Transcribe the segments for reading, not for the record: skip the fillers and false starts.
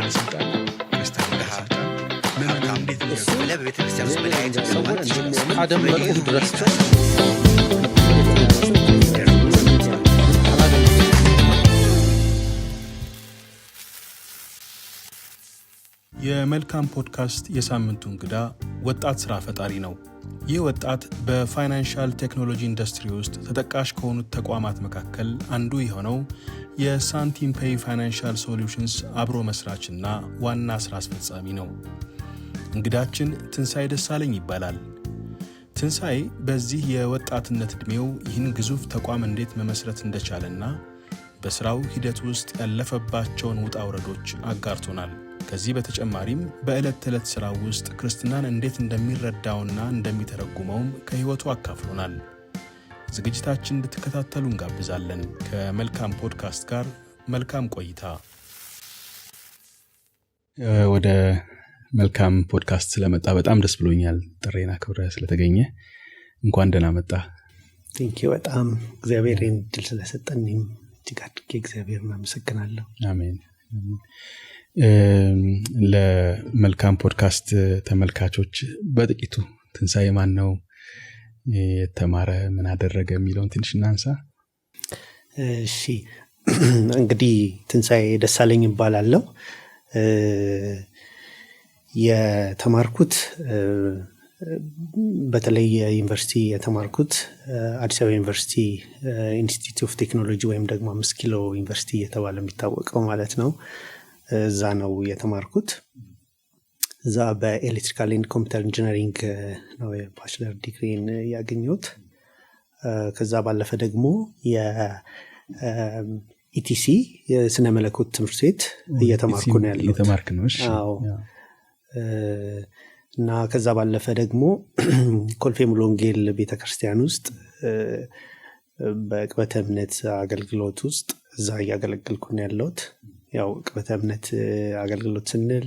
ባለስልጣን ክርስቲያን ባለስልጣን ምንም እንዴት ነው ለቤተክርስቲያን ውስጥ መለያየት ነው አደም በቁም ድረስ የመልካም ፖድካስት የሳምንቱ እንግዳ ወጣት ስራ ፈጣሪ ነው። ይህ ወጣት በፋይናንሻል ቴክኖሎጂ ኢንዱስትሪ ውስጥ ተጠቃሽ ከሆኑት ተቋማት መካከል አንዱ የሆነው የሳንቲም ፔይ ፋይናንሻል ሶሉሽንስ አብሮ መስራችና ዋና ስራ አስፈጻሚ ነው። እንግዳችን ትንሳኤ ደሳለኝ ይባላል። ትንሳኤ በዚህ የወጣትነት ዕድሜው ይህን ግዙፍ ተቋም እንዴት መመስረት እንደቻለና በስራው ሂደት ውስጥ ያለፈባቸውን ውጣ ውረዶች አጋርቶናል። ከዚህ በተጨማሪም በዕለት ተዕለት ስራው ውስጥ ክርስትናን እንዴት እንደሚረዳውና እንደሚተረጉመውም ከህይወቱ አካፍሎናል። ዝግጅታችን እንድትከታተሉ እንጋብዛለን። ከመልካም ፖድካስት ጋር መልካም ቆይታ። ወደ መልካም ፖድካስት ስለመጣ በጣም ደስ ብሎኛል። ጥሬና ክብረ ስለተገኘ እንኳን ደህና መጣ። ቴንኪው በጣም እግዚአብሔርን ድል ስለሰጠኝም እጅግ አድርጌ እግዚአብሔርን አመሰግናለሁ። አሜን። ለመልካም ፖድካስት ተመልካቾች በጥቂቱ ትንሳኤ ማን ነው፣ የተማረ ምን አደረገ የሚለውን ትንሽ እናንሳ። እሺ እንግዲህ ትንሳኤ ደሳለኝ ይባላለሁ። የተማርኩት በተለይ ዩኒቨርሲቲ የተማርኩት አዲስ አበባ ዩኒቨርሲቲ ኢንስቲትዩት ኦፍ ቴክኖሎጂ ወይም ደግሞ 5 ኪሎ ዩኒቨርሲቲ እየተባለ የሚታወቀው ማለት ነው። እዛ ነው የተማርኩት። እዛ በኤሌክትሪካል ኤንድ ኮምፒውተር ኢንጂነሪንግ ነው የባችለር ዲግሪን ያገኘሁት። ከዛ ባለፈ ደግሞ የኢቲሲ የስነ መለኮት ትምህርት ቤት እየተማርኩ ነው ያለሁት። እየተማርክ ነው? እሺ። አዎ። እና ከዛ ባለፈ ደግሞ ኮልፌ ሙሉ ወንጌል ቤተክርስቲያን ውስጥ በቅበተ እምነት አገልግሎት ውስጥ እዛ እያገለገልኩ ነው ያለሁት። ያው ቅበተ እምነት አገልግሎት ስንል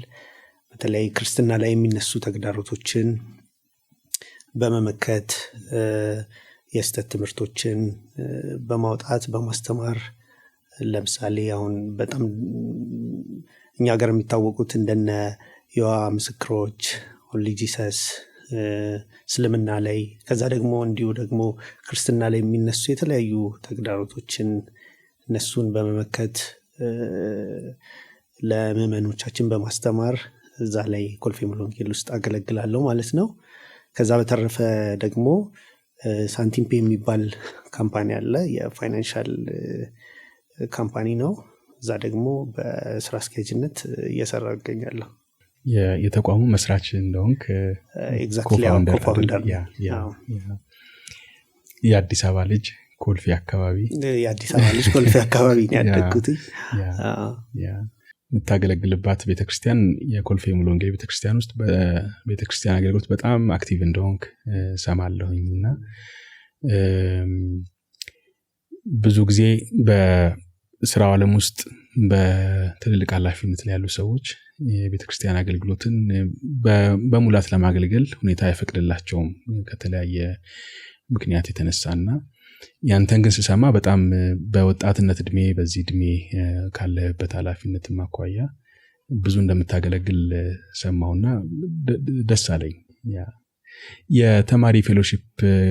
በተለይ ክርስትና ላይ የሚነሱ ተግዳሮቶችን በመመከት የስተት ትምህርቶችን በማውጣት በማስተማር፣ ለምሳሌ አሁን በጣም እኛ ሀገር የሚታወቁት እንደነ የዋ ምስክሮች፣ ኦንሊ ጂሰስ፣ እስልምና ላይ፣ ከዛ ደግሞ እንዲሁ ደግሞ ክርስትና ላይ የሚነሱ የተለያዩ ተግዳሮቶችን እነሱን በመመከት ለምዕመኖቻችን በማስተማር እዛ ላይ ኮልፌ ሙሉ ወንጌል ውስጥ አገለግላለሁ ማለት ነው። ከዛ በተረፈ ደግሞ ሳንቲም ፔይ የሚባል ካምፓኒ አለ፣ የፋይናንሻል ካምፓኒ ነው። እዛ ደግሞ በስራ አስኪያጅነት እየሰራሁ እገኛለሁ። የተቋሙ መስራች እንደሆንክ ኮፋውንደር። የአዲስ አበባ ልጅ ኮልፌ አካባቢ የአዲስ አበባ ልጅ ኮልፌ አካባቢ ነው ያደግኩት። የምታገለግልባት ቤተክርስቲያን የኮልፌ ሙሉ ወንጌል ቤተክርስቲያን ውስጥ በቤተክርስቲያን አገልግሎት በጣም አክቲቭ እንደሆንክ ሰማለሁኝና ብዙ ጊዜ በስራው ዓለም ውስጥ በትልልቅ ኃላፊነት ላይ ያሉ ሰዎች የቤተክርስቲያን አገልግሎትን በሙላት ለማገልገል ሁኔታ አይፈቅድላቸውም ከተለያየ ምክንያት የተነሳና ያንተን ግን ስሰማ በጣም በወጣትነት እድሜ በዚህ እድሜ ካለበት ኃላፊነት ማኳያ ብዙ እንደምታገለግል ሰማውና ደስ አለኝ። የተማሪ ፌሎሺፕ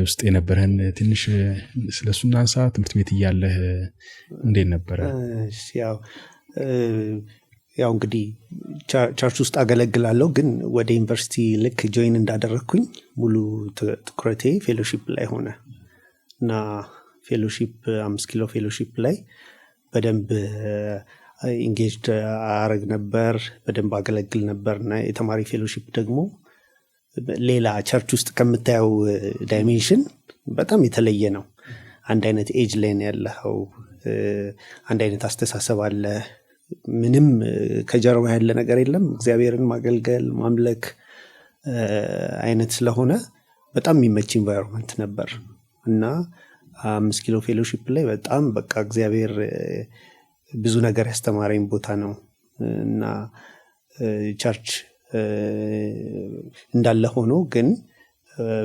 ውስጥ የነበረን ትንሽ ስለሱ እናንሳ። ትምህርት ቤት እያለህ እንዴት ነበረ? ያው እንግዲህ ቸርች ውስጥ አገለግላለሁ፣ ግን ወደ ዩኒቨርሲቲ ልክ ጆይን እንዳደረግኩኝ ሙሉ ትኩረቴ ፌሎሺፕ ላይ ሆነ እና ፌሎሺፕ 5 ኪሎ ፌሎሺፕ ላይ በደንብ ኢንጌጅድ አረግ ነበር፣ በደንብ አገለግል ነበር። እና የተማሪ ፌሎሺፕ ደግሞ ሌላ ቸርች ውስጥ ከምታየው ዳይሜንሽን በጣም የተለየ ነው። አንድ አይነት ኤጅ ላይ ያለኸው፣ አንድ አይነት አስተሳሰብ አለ። ምንም ከጀርባ ያለ ነገር የለም። እግዚአብሔርን ማገልገል ማምለክ አይነት ስለሆነ በጣም የሚመች ኢንቫይሮንመንት ነበር እና 5 ኪሎ ፌሎሺፕ ላይ በጣም በቃ እግዚአብሔር ብዙ ነገር ያስተማረኝ ቦታ ነው እና ቸርች እንዳለ ሆኖ ግን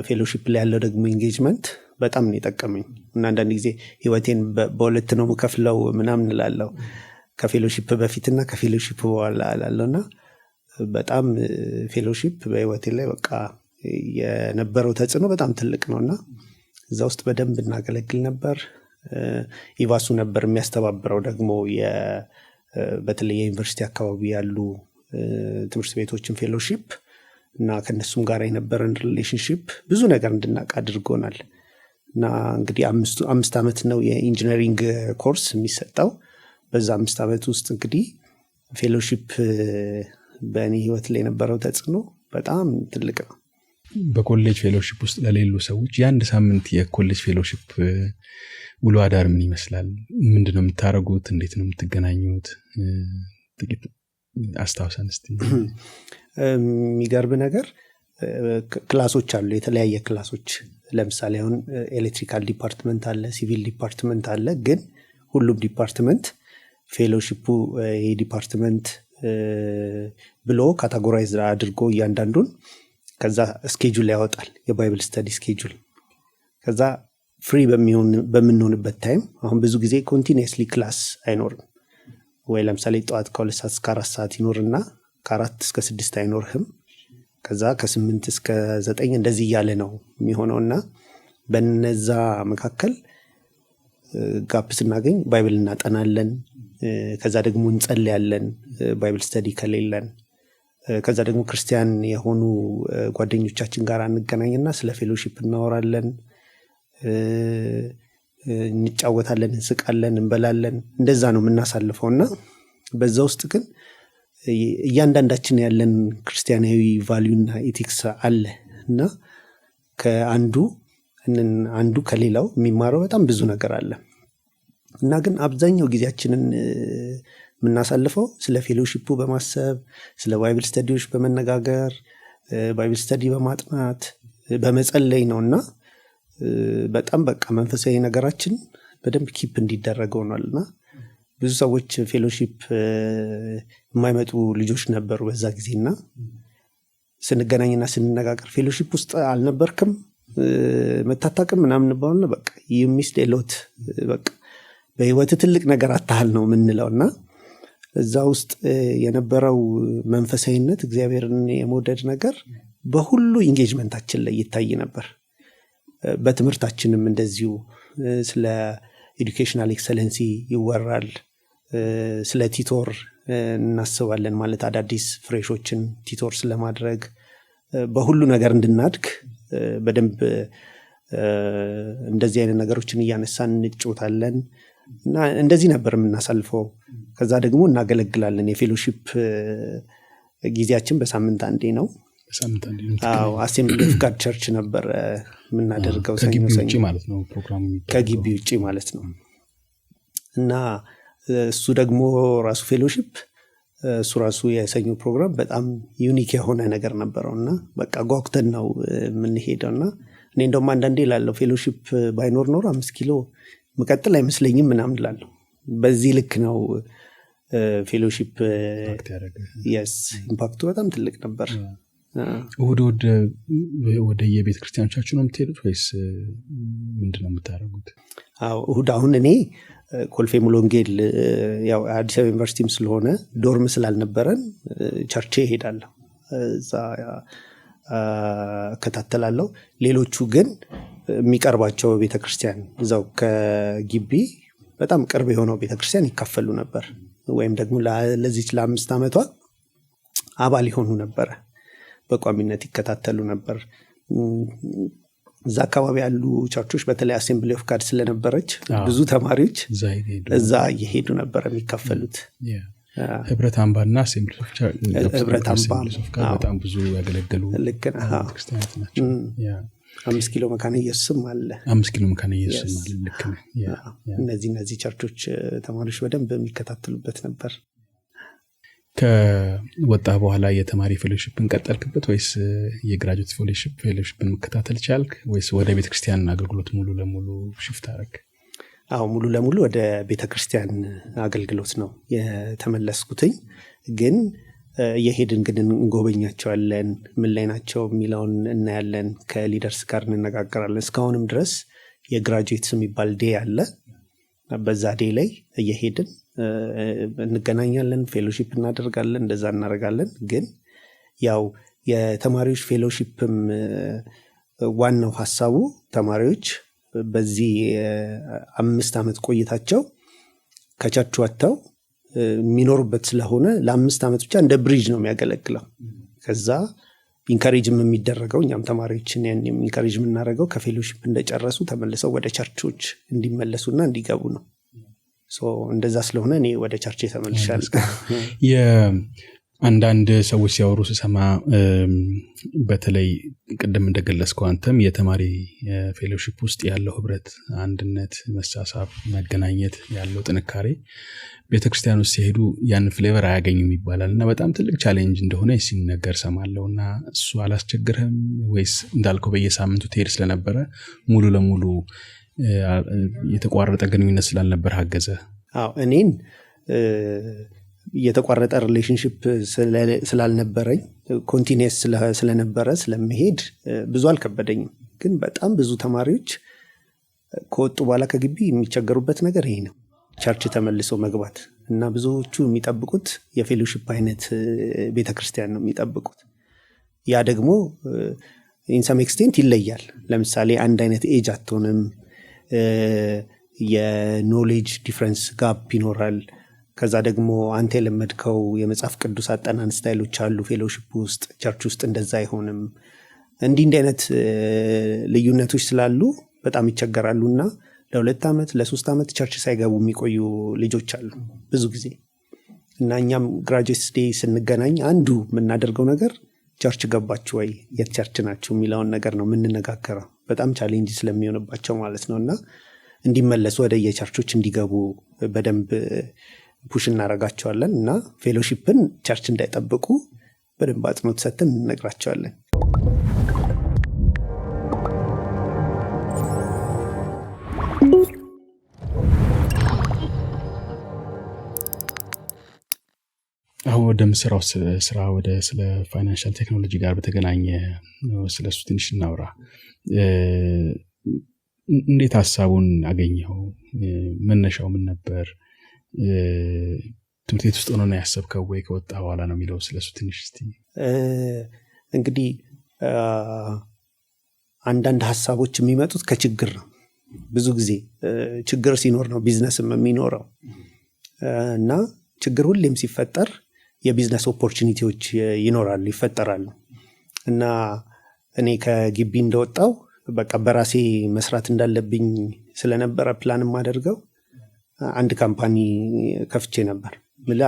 ፌሎሺፕ ላይ ያለው ደግሞ ኢንጌጅመንት በጣም ነው የጠቀመኝ እና አንዳንድ ጊዜ ህይወቴን በሁለት ነው የምከፍለው ምናምን እላለሁ ከፌሎሺፕ በፊትና ከፌሎሺፕ በኋላ አላለውና በጣም ፌሎሺፕ በህይወቴ ላይ በቃ የነበረው ተጽዕኖ በጣም ትልቅ ነውና እዛ ውስጥ በደንብ እናገለግል ነበር። ኢቫሱ ነበር የሚያስተባብረው ደግሞ በተለይ የዩኒቨርሲቲ አካባቢ ያሉ ትምህርት ቤቶችን ፌሎሺፕ እና ከነሱም ጋር የነበረን ሪሌሽንሺፕ ብዙ ነገር እንድናውቅ አድርጎናል። እና እንግዲህ 5 ዓመት ነው የኢንጂነሪንግ ኮርስ የሚሰጠው። በዛ 5 ዓመት ውስጥ እንግዲህ ፌሎሺፕ በእኔ ህይወት ላይ የነበረው ተጽዕኖ በጣም ትልቅ ነው። በኮሌጅ ፌሎሺፕ ውስጥ ለሌሉ ሰዎች የአንድ ሳምንት የኮሌጅ ፌሎሺፕ ውሎ አዳር ምን ይመስላል? ምንድነው የምታረጉት? እንዴት ነው የምትገናኙት? ጥቂት አስታውሰን እስቲ። የሚገርም ነገር ክላሶች አሉ፣ የተለያየ ክላሶች። ለምሳሌ አሁን ኤሌክትሪካል ዲፓርትመንት አለ፣ ሲቪል ዲፓርትመንት አለ። ግን ሁሉም ዲፓርትመንት ፌሎሺፑ የዲፓርትመንት ብሎ ካታጎራይዝ አድርጎ እያንዳንዱን ከዛ ስኬጁል ያወጣል፣ የባይብል ስተዲ ስኬጁል። ከዛ ፍሪ በምንሆንበት ታይም አሁን ብዙ ጊዜ ኮንቲኒየስሊ ክላስ አይኖርም ወይ? ለምሳሌ ጠዋት ከ2 ሰዓት እስከ 4 ሰዓት ይኖርና ከ4 እስከ 6 አይኖርህም። ከዛ ከ8 እስከ 9 እንደዚህ እያለ ነው የሚሆነውና በነዛ መካከል ጋፕ ስናገኝ ባይብል እናጠናለን። ከዛ ደግሞ እንጸልያለን ባይብል ስተዲ ከሌለን። ከዛ ደግሞ ክርስቲያን የሆኑ ጓደኞቻችን ጋር እንገናኝና ስለ ፌሎሺፕ እናወራለን፣ እንጫወታለን፣ እንስቃለን፣ እንበላለን። እንደዛ ነው የምናሳልፈውና በዛ ውስጥ ግን እያንዳንዳችን ያለን ክርስቲያናዊ ቫልዩና ኢቲክስ አለ እና አንዱ ከሌላው የሚማረው በጣም ብዙ ነገር አለ እና ግን አብዛኛው ጊዜያችንን የምናሳልፈው ስለ ፌሎሺፑ በማሰብ ስለ ባይብል ስተዲዎች በመነጋገር ባይብል ስተዲ በማጥናት በመጸለይ ነውና በጣም በቃ መንፈሳዊ ነገራችን በደንብ ኪፕ እንዲደረግ ሆኗልና ብዙ ሰዎች ፌሎሺፕ የማይመጡ ልጆች ነበሩ በዛ ጊዜና ስንገናኝና ስንነጋገር ፌሎሺፕ ውስጥ አልነበርክም መታታቅም ምናምን ባውና በቃ የሚስድ ሎት በቃ በህይወት ትልቅ ነገር አታህል ነው የምንለውና እዛ ውስጥ የነበረው መንፈሳዊነት እግዚአብሔርን የመውደድ ነገር በሁሉ ኢንጌጅመንታችን ላይ ይታይ ነበር። በትምህርታችንም እንደዚሁ ስለ ኤዱኬሽናል ኤክሰለንሲ ይወራል፣ ስለ ቲቶር እናስባለን። ማለት አዳዲስ ፍሬሾችን ቲቶር ስለማድረግ በሁሉ ነገር እንድናድግ በደንብ እንደዚህ አይነት ነገሮችን እያነሳን እንጫወታለን እና እንደዚህ ነበር የምናሳልፈው። ከዛ ደግሞ እናገለግላለን። የፌሎሺፕ ጊዜያችን በሳምንት አንዴ ነው። አሴምብሊ ኦፍ ጋድ ቸርች ነበር የምናደርገው፣ ከግቢ ውጭ ማለት ነው ፕሮግራሙ፣ ከግቢ ውጭ ማለት ነው። እና እሱ ደግሞ ራሱ ፌሎሺፕ እሱ ራሱ የሰኞ ፕሮግራም በጣም ዩኒክ የሆነ ነገር ነበረው እና በቃ ጓጉተን ነው የምንሄደው። እና እኔ እንደውም አንዳንዴ ላለው ፌሎሺፕ ባይኖር ኖሮ 5 ኪሎ መቀጠል አይመስለኝም ምናምን ላለው። በዚህ ልክ ነው ፌሎሺፕ ኢምፓክቱ በጣም ትልቅ ነበር። እሁድ ወደ የቤተ ክርስቲያኖቻችሁ ነው የምትሄዱት ወይስ ምንድነው የምታደርጉት? እሁድ አሁን እኔ ኮልፌ ሙሉ ወንጌል ያው አዲስ አበባ ዩኒቨርሲቲም ስለሆነ ዶርም ስላልነበረን ቸርቼ እሄዳለሁ፣ እዛ እከታተላለሁ። ሌሎቹ ግን የሚቀርባቸው ቤተክርስቲያን እዛው ከግቢ በጣም ቅርብ የሆነው ቤተክርስቲያን ይካፈሉ ነበር፣ ወይም ደግሞ ለዚች ለ5 ዓመቷ አባል ይሆኑ ነበረ፣ በቋሚነት ይከታተሉ ነበር። እዛ አካባቢ ያሉ ቸርቾች በተለይ አሴምብሊ ኦፍ ጋድ ስለነበረች ብዙ ተማሪዎች እዛ እየሄዱ ነበር የሚካፈሉት። ህብረት አምባና አሴምብሊ ኦፍ ጋድ በጣም ብዙ ያገለገሉ ክርስቲያኖች ናቸው። 5 ኪሎ መካነ ኢየሱስም አለ። 5 ኪሎ መካነ ኢየሱስም አለ። ልክ ነው። እነዚህ ቸርቾች ተማሪዎች በደንብ የሚከታተሉበት ነበር። ከወጣ በኋላ የተማሪ ፌሎሺፕን ቀጠልክበት ወይስ የግራጁዌት ፌሎሺፕን መከታተል ቻልክ ወይስ ወደ ቤተክርስቲያን አገልግሎት ሙሉ ለሙሉ ሽፍት አደረግ? ሙሉ ለሙሉ ወደ ቤተክርስቲያን አገልግሎት ነው የተመለስኩትኝ። ግን የሄድን ግን እንጎበኛቸዋለን፣ ምን ላይ ናቸው የሚለውን እናያለን፣ ከሊደርስ ጋር እንነጋገራለን። እስካሁንም ድረስ የግራጁዌትስ የሚባል ዴይ አለ። በዛ ዴይ ላይ እየሄድን እንገናኛለን፣ ፌሎሺፕ እናደርጋለን፣ እንደዛ እናደርጋለን። ግን ያው የተማሪዎች ፌሎሺፕም ዋናው ሀሳቡ ተማሪዎች በዚህ 5 ዓመት ቆይታቸው ከቸርች ወጥተው የሚኖሩበት ስለሆነ ለ5 ዓመት ብቻ እንደ ብሪጅ ነው የሚያገለግለው። ከዛ ኢንካሬጅም የሚደረገው እኛም ተማሪዎችን ያን ኢንካሬጅ የምናደርገው ከፌሎሺፕ እንደጨረሱ ተመልሰው ወደ ቸርቾች እንዲመለሱና እንዲገቡ ነው። እንደዛ ስለሆነ እኔ ወደ ቸርች ተመልሻለሁ። አንዳንድ ሰዎች ሲያወሩ ስሰማ በተለይ ቅድም እንደገለጽከው አንተም የተማሪ ፌሎሺፕ ውስጥ ያለው ህብረት፣ አንድነት፣ መሳሳብ፣ መገናኘት ያለው ጥንካሬ ቤተክርስቲያን ውስጥ ሲሄዱ ያን ፍሌቨር አያገኙም ይባላል እና በጣም ትልቅ ቻሌንጅ እንደሆነ ሲነገር ሰማለሁና እሱ አላስቸግርህም ወይስ እንዳልከው በየሳምንቱ ትሄድ ስለነበረ ሙሉ ለሙሉ የተቋረጠ ግንኙነት ስላልነበር አገዘ? አዎ እኔን የተቋረጠ ሪሌሽንሺፕ ስላልነበረኝ ኮንቲኒየስ ስለነበረ ስለመሄድ ብዙ አልከበደኝም። ግን በጣም ብዙ ተማሪዎች ከወጡ በኋላ ከግቢ የሚቸገሩበት ነገር ይሄ ነው፣ ቸርች ተመልሶ መግባት እና ብዙዎቹ የሚጠብቁት የፌሎሺፕ አይነት ቤተክርስቲያን ነው የሚጠብቁት። ያ ደግሞ ኢንሰም ኤክስቴንት ይለያል። ለምሳሌ አንድ አይነት ኤጅ አትሆንም፣ የኖሌጅ ዲፍረንስ ጋፕ ይኖራል። ከዛ ደግሞ አንተ የለመድከው የመጽሐፍ ቅዱስ አጠናን ስታይሎች አሉ ፌሎሺፕ ውስጥ፣ ቸርች ውስጥ እንደዛ አይሆንም። እንዲህ አይነት ልዩነቶች ስላሉ በጣም ይቸገራሉና ለ2 ዓመት ለ3 ዓመት ቸርች ሳይገቡ የሚቆዩ ልጆች አሉ ብዙ ጊዜ። እና እኛም ግራጁዌትስ ዴይ ስንገናኝ አንዱ የምናደርገው ነገር ቸርች ገባችሁ ወይ፣ የት ቸርች ናችሁ የሚለውን ነገር ነው የምንነጋገረው። በጣም ቻሌንጅ ስለሚሆንባቸው ማለት ነው። እና እንዲመለሱ ወደ የቸርቾች እንዲገቡ በደንብ ፑሽ እናደርጋቸዋለን እና ፌሎሺፕን ቸርች እንዳይጠብቁ በደንብ አጽንኦት ሰጥተን እንነግራቸዋለን። አሁን ወደ ምሰራው ስራ ወደ ስለ ፋይናንሻል ቴክኖሎጂ ጋር በተገናኘ ስለሱ ትንሽ እናውራ። እንዴት ሐሳቡን አገኘው? መነሻው ምን ነበር? ትምህርት ቤት ውስጥ ሆኖ ነው ያሰብከው ወይ ከወጣ በኋላ ነው የሚለው? ስለሱ ትንሽ እስቲ። እንግዲህ አንዳንድ ሐሳቦች የሚመጡት ከችግር ነው። ብዙ ጊዜ ችግር ሲኖር ነው ቢዝነስም የሚኖረው እና ችግር ሁሌም ሲፈጠር የቢዝነስ ኦፖርቹኒቲዎች ይኖራሉ፣ ይፈጠራሉ። እና እኔ ከግቢ እንደወጣው በቃ በራሴ መስራት እንዳለብኝ ስለነበረ ፕላን የማደርገው አንድ ካምፓኒ ከፍቼ ነበር።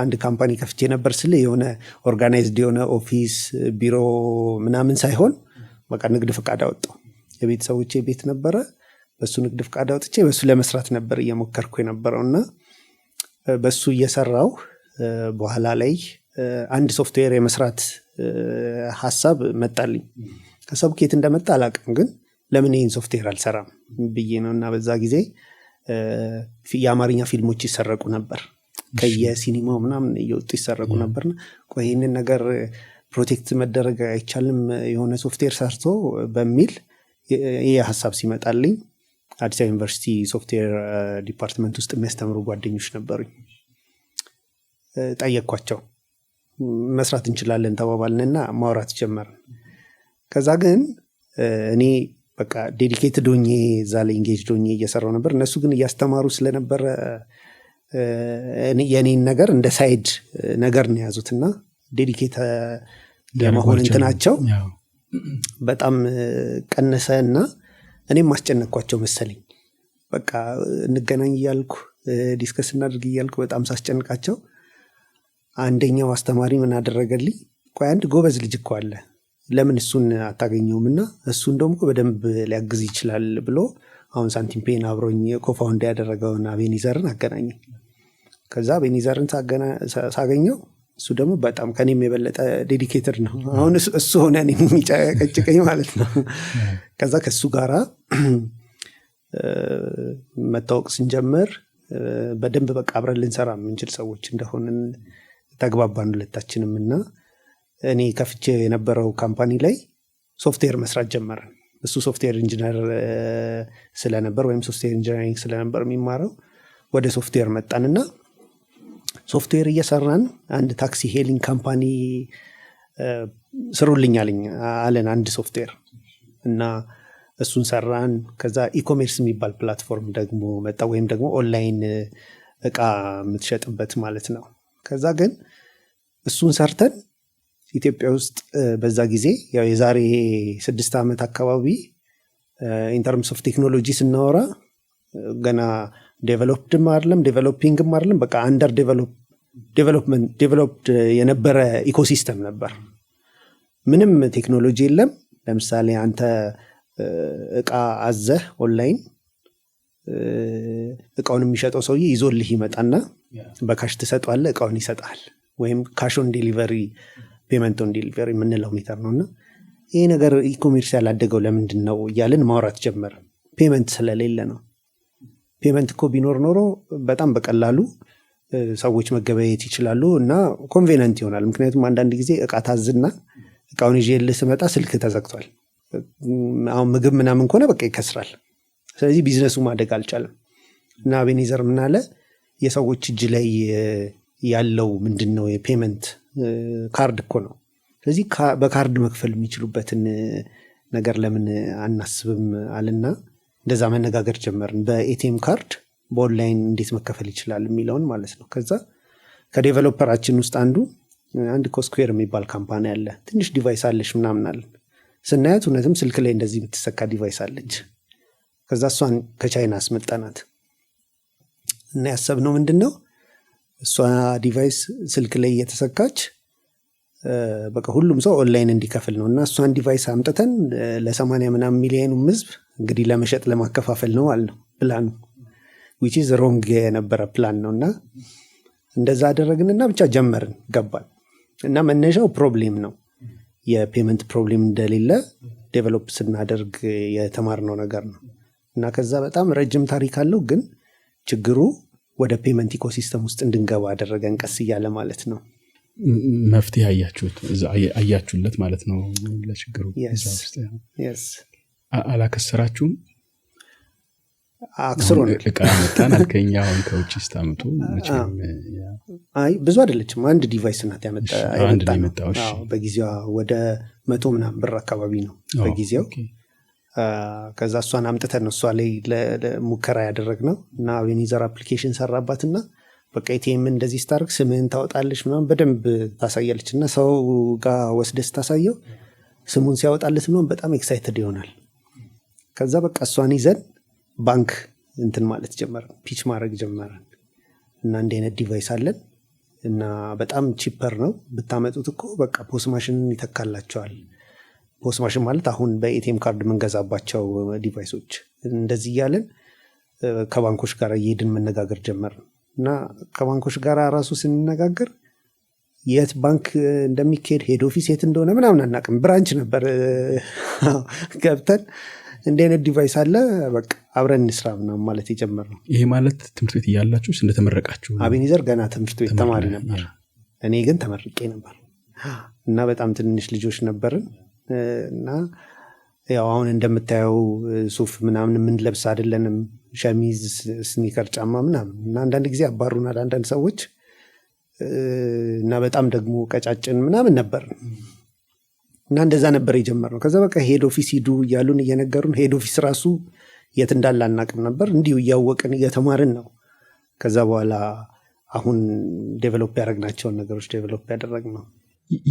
አንድ ካምፓኒ ከፍቼ ነበር ስለ የሆነ ኦርጋናይዝድ የሆነ ኦፊስ ቢሮ ምናምን ሳይሆን በቃ ንግድ ፈቃድ አወጣው። የቤተሰቦቼ ቤት ነበረ፣ በሱ ንግድ ፈቃድ አውጥቼ በሱ ለመስራት ነበር እየሞከርኩ የነበረውና በሱ እየሰራው በኋላ ላይ አንድ ሶፍትዌር የመስራት ሐሳብ መጣልኝ። ሐሳቡ ከየት እንደመጣ አላውቅም፣ ግን ለምን ይሄን ሶፍትዌር አልሰራም ብዬ ነውና በዛ ጊዜ የአማርኛ ፊልሞች ይሰረቁ ነበር፣ ከየሲኒማው ምናምን እየወጡ ይሰረቁ ነበርና ቆይ ይሄንን ነገር ፕሮቴክት መደረግ አይቻልም የሆነ ሶፍትዌር ሰርቶ በሚል ይሄ ሐሳብ ሲመጣልኝ አዲስ አበባ ዩኒቨርሲቲ ሶፍትዌር ዲፓርትመንት ውስጥ የሚያስተምሩ ጓደኞች ነበሩኝ። ጠየቅኳቸው፣ መስራት እንችላለን ተባባልንና ማውራት ጀመርን። ከዛ ግን እኔ በቃ ዴዲኬትድ ሆኜ እዛ ላይ ኢንጌጅድ ሆኜ እየሰራው ነበር። እነሱ ግን እያስተማሩ ስለነበረ የኔን ነገር እንደ ሳይድ ነገር ነው የያዙትና ዴዲኬት ለመሆን እንትናቸው በጣም ቀነሰ እና እኔም ማስጨነቅኳቸው መሰለኝ። በቃ እንገናኝ እያልኩ ዲስከስ እናድርግ እያልኩ በጣም ሳስጨንቃቸው አንደኛው አስተማሪ ምን አደረገልኝ፣ ቆይ አንድ ጎበዝ ልጅ እኮ አለ ለምን እሱን አታገኘውምና እሱን ደግሞ በደንብ ሊያግዝ ይችላል ብሎ አሁን ሳንቲም ፔን አብሮኝ ኮፋውንድ ያደረገውን አቤኒዘርን አገናኘኝ። ከዛ አቤኒዘርን ሳገኘው እሱ ደግሞ በጣም ከኔም የበለጠ ዴዲኬትድ ነው። አሁን እሱ ሆነ እኔን የሚጨቀጭቀኝ ማለት ነው። ከዛ ከሱ ጋራ መታወቅ ስንጀምር በደንብ በቃ አብረን ልንሰራ የምንችል ሰዎች እንደሆንን ተግባባን ሁለታችንም እና እኔ ከፍቼ የነበረው ካምፓኒ ላይ ሶፍትዌር መስራት ጀመረን። እሱ ሶፍትዌር ኢንጂነር ስለነበር ወይም ሶፍትዌር ኢንጂነሪንግ ስለነበር የሚማረው ወደ ሶፍትዌር መጣንና ሶፍትዌር እየሰራን አንድ ታክሲ ሄሊንግ ካምፓኒ ስሩልኝ አለን አንድ ሶፍትዌር እና እሱን ሰራን። ከዛ ኢኮሜርስ የሚባል ፕላትፎርም ደግሞ መጣ፣ ወይም ደግሞ ኦንላይን እቃ የምትሸጥበት ማለት ነው። ከዛ ግን እሱን ሰርተን ኢትዮጵያ ውስጥ በዛ ጊዜ ያው የዛሬ 6 ዓመት አካባቢ ኢንተርምስ ኦፍ ቴክኖሎጂ ስናወራ ገና ዴቨሎፕድም አይደለም ዴቨሎፒንግም አይደለም፣ በቃ አንደር ዴቨሎፕድ የነበረ ኢኮሲስተም ነበር። ምንም ቴክኖሎጂ የለም። ለምሳሌ አንተ እቃ አዘህ ኦንላይን እቃውን የሚሸጠው ሰውዬ ይዞልህ ይመጣና በካሽ ትሰጠዋለህ፣ እቃውን ይሰጣል። ወይም ካሽ ኦን ዴሊቨሪ ፔመንት ኦን ዴሊቨሪ የምንለው ሜተር ነውና ይሄ ነገር ኢኮሜርስ ያላደገው ለምንድን ነው እያልን ማውራት ጀመረ። ፔመንት ስለሌለ ነው። ፔመንት እኮ ቢኖር ኖሮ በጣም በቀላሉ ሰዎች መገበያየት ይችላሉ እና ኮንቬነንት ይሆናል። ምክንያቱም አንዳንድ ጊዜ እቃ ታዝና እቃውን ይዤልህ ስመጣ ስልክ ተዘግቷል። አሁን ምግብ ምናምን ከሆነ በቃ ይከስራል። ስለዚህ ቢዝነሱ ማደግ አልቻለም እና አቤኔዘር ምን አለ፣ የሰዎች እጅ ላይ ያለው ምንድን ነው የፔመንት ካርድ እኮ ነው። ስለዚህ በካርድ መክፈል የሚችሉበትን ነገር ለምን አናስብም አልና እንደዛ መነጋገር ጀመርን። በኤቲኤም ካርድ በኦንላይን እንዴት መከፈል ይችላል የሚለውን ማለት ነው። ከዛ ከዴቨሎፐራችን ውስጥ አንድ ኮስኩዌር የሚባል ካምፓኒ አለ። ትንሽ ዲቫይስ አለች ምናምን አለን። ስናያት እውነትም ስልክ ላይ እንደዚህ የምትሰካ ዲቫይስ አለች። ከዛ እሷን ከቻይና አስመጣናት እና ያሰብነው ምንድን ነው እሷ ዲቫይስ ስልክ ላይ እየተሰካች በቃ ሁሉም ሰው ኦንላይን እንዲከፍል ነው እና እሷን ዲቫይስ አምጥተን ለ80 ምናምን ሚሊዮኑ ህዝብ እንግዲህ ለመሸጥ ለማከፋፈል ነው አለ ፕላኑ። which is wrong የነበረ ፕላን ነው እና እንደዛ አደረግንና ብቻ ጀመርን ገባን እና መነሻው ፕሮብሌም ነው፣ የፔመንት ፕሮብሌም እንደሌለ ዴቨሎፕ ስናደርግ የተማርነው ነገር ነው እና ከዛ በጣም ረጅም ታሪክ አለው። ግን ችግሩ ወደ ፔመንት ኢኮሲስተም ውስጥ እንድንገባ አደረገን ቀስ እያለ ማለት ነው። መፍትሄ አያችሁለት ማለት ነው ለችግሩ? yes አላከሰራችሁም? አክስሮን እቃ መጣን አልከኛ። አሁን ከውጭ ስታመጡ አይ ብዙ አይደለችም፣ አንድ ዲቫይስ ናት ያመጣው። በጊዜዋ ወደ 100 ምናምን ብር አካባቢ ነው በጊዜው። ከዛ እሷን አምጥተን ነው እሷ ላይ ለሙከራ ያደረግነው እና አቤኔዘር አፕሊኬሽን ሰራባትና በቃ ኤቲኤም እንደዚህ ስታርክ ስምህን ታወጣለች ምናምን በደንብ ታሳያለች እና ሰው ጋር ወስደህ ስታሳየው ስሙን ሲያወጣለት ምናምን በጣም ኤክሳይትድ ይሆናል። ከዛ በቃ እሷን ይዘን ባንክ እንትን ማለት ጀመረን፣ ፒች ማድረግ ጀመረን እና እንደ አይነት ዲቫይስ አለን እና በጣም ቺፐር ነው ብታመጡት እኮ በቃ ፖስ ማሽን ይተካላቸዋል። ፖስ ማሽን ማለት አሁን በኤቲኤም ካርድ የምንገዛባቸው ዲቫይሶች እንደዚህ እያለን ከባንኮች ጋር እየሄድን መነጋገር ጀመርን እና ከባንኮች ጋር ራሱ ስንነጋገር የት ባንክ እንደሚካሄድ ሄድ ኦፊስ የት እንደሆነ ምናምን አናውቅም። ብራንች ነበር ገብተን እንደ አይነት ዲቫይስ አለ በቃ አብረን እንስራ ምናምን ማለት የጀመርነው። ይሄ ማለት ትምህርት ቤት እያላችሁ እንደተመረቃችሁ? አቤኔዘር ገና ትምህርት ቤት ተማሪ ነበር። እኔ ግን ተመርቄ ነበር እና በጣም ትንሽ ልጆች ነበርን እና ያው አሁን እንደምታየው ሱፍ ምናምን የምንለብስ አይደለንም፣ ሸሚዝ፣ ስኒከር፣ ጫማ ምናምን እና አንዳንድ ጊዜ አባሩናል አንዳንድ ሰዎች እና በጣም ደግሞ ቀጫጭን ምናምን ነበር እና እንደዛ ነበር የጀመርነው። ከዛ በቃ ሄድ ኦፊስ ሂዱ እያሉን እየነገሩን ሄድ ኦፊስ ራሱ የት እንዳለ አናውቅም ነበር። እንዲሁ እያወቅን እየተማርን ነው። ከዛ በኋላ አሁን ዴቨሎፕ ያደረግናቸውን ነገሮች ዴቨሎፕ ያደረግነው።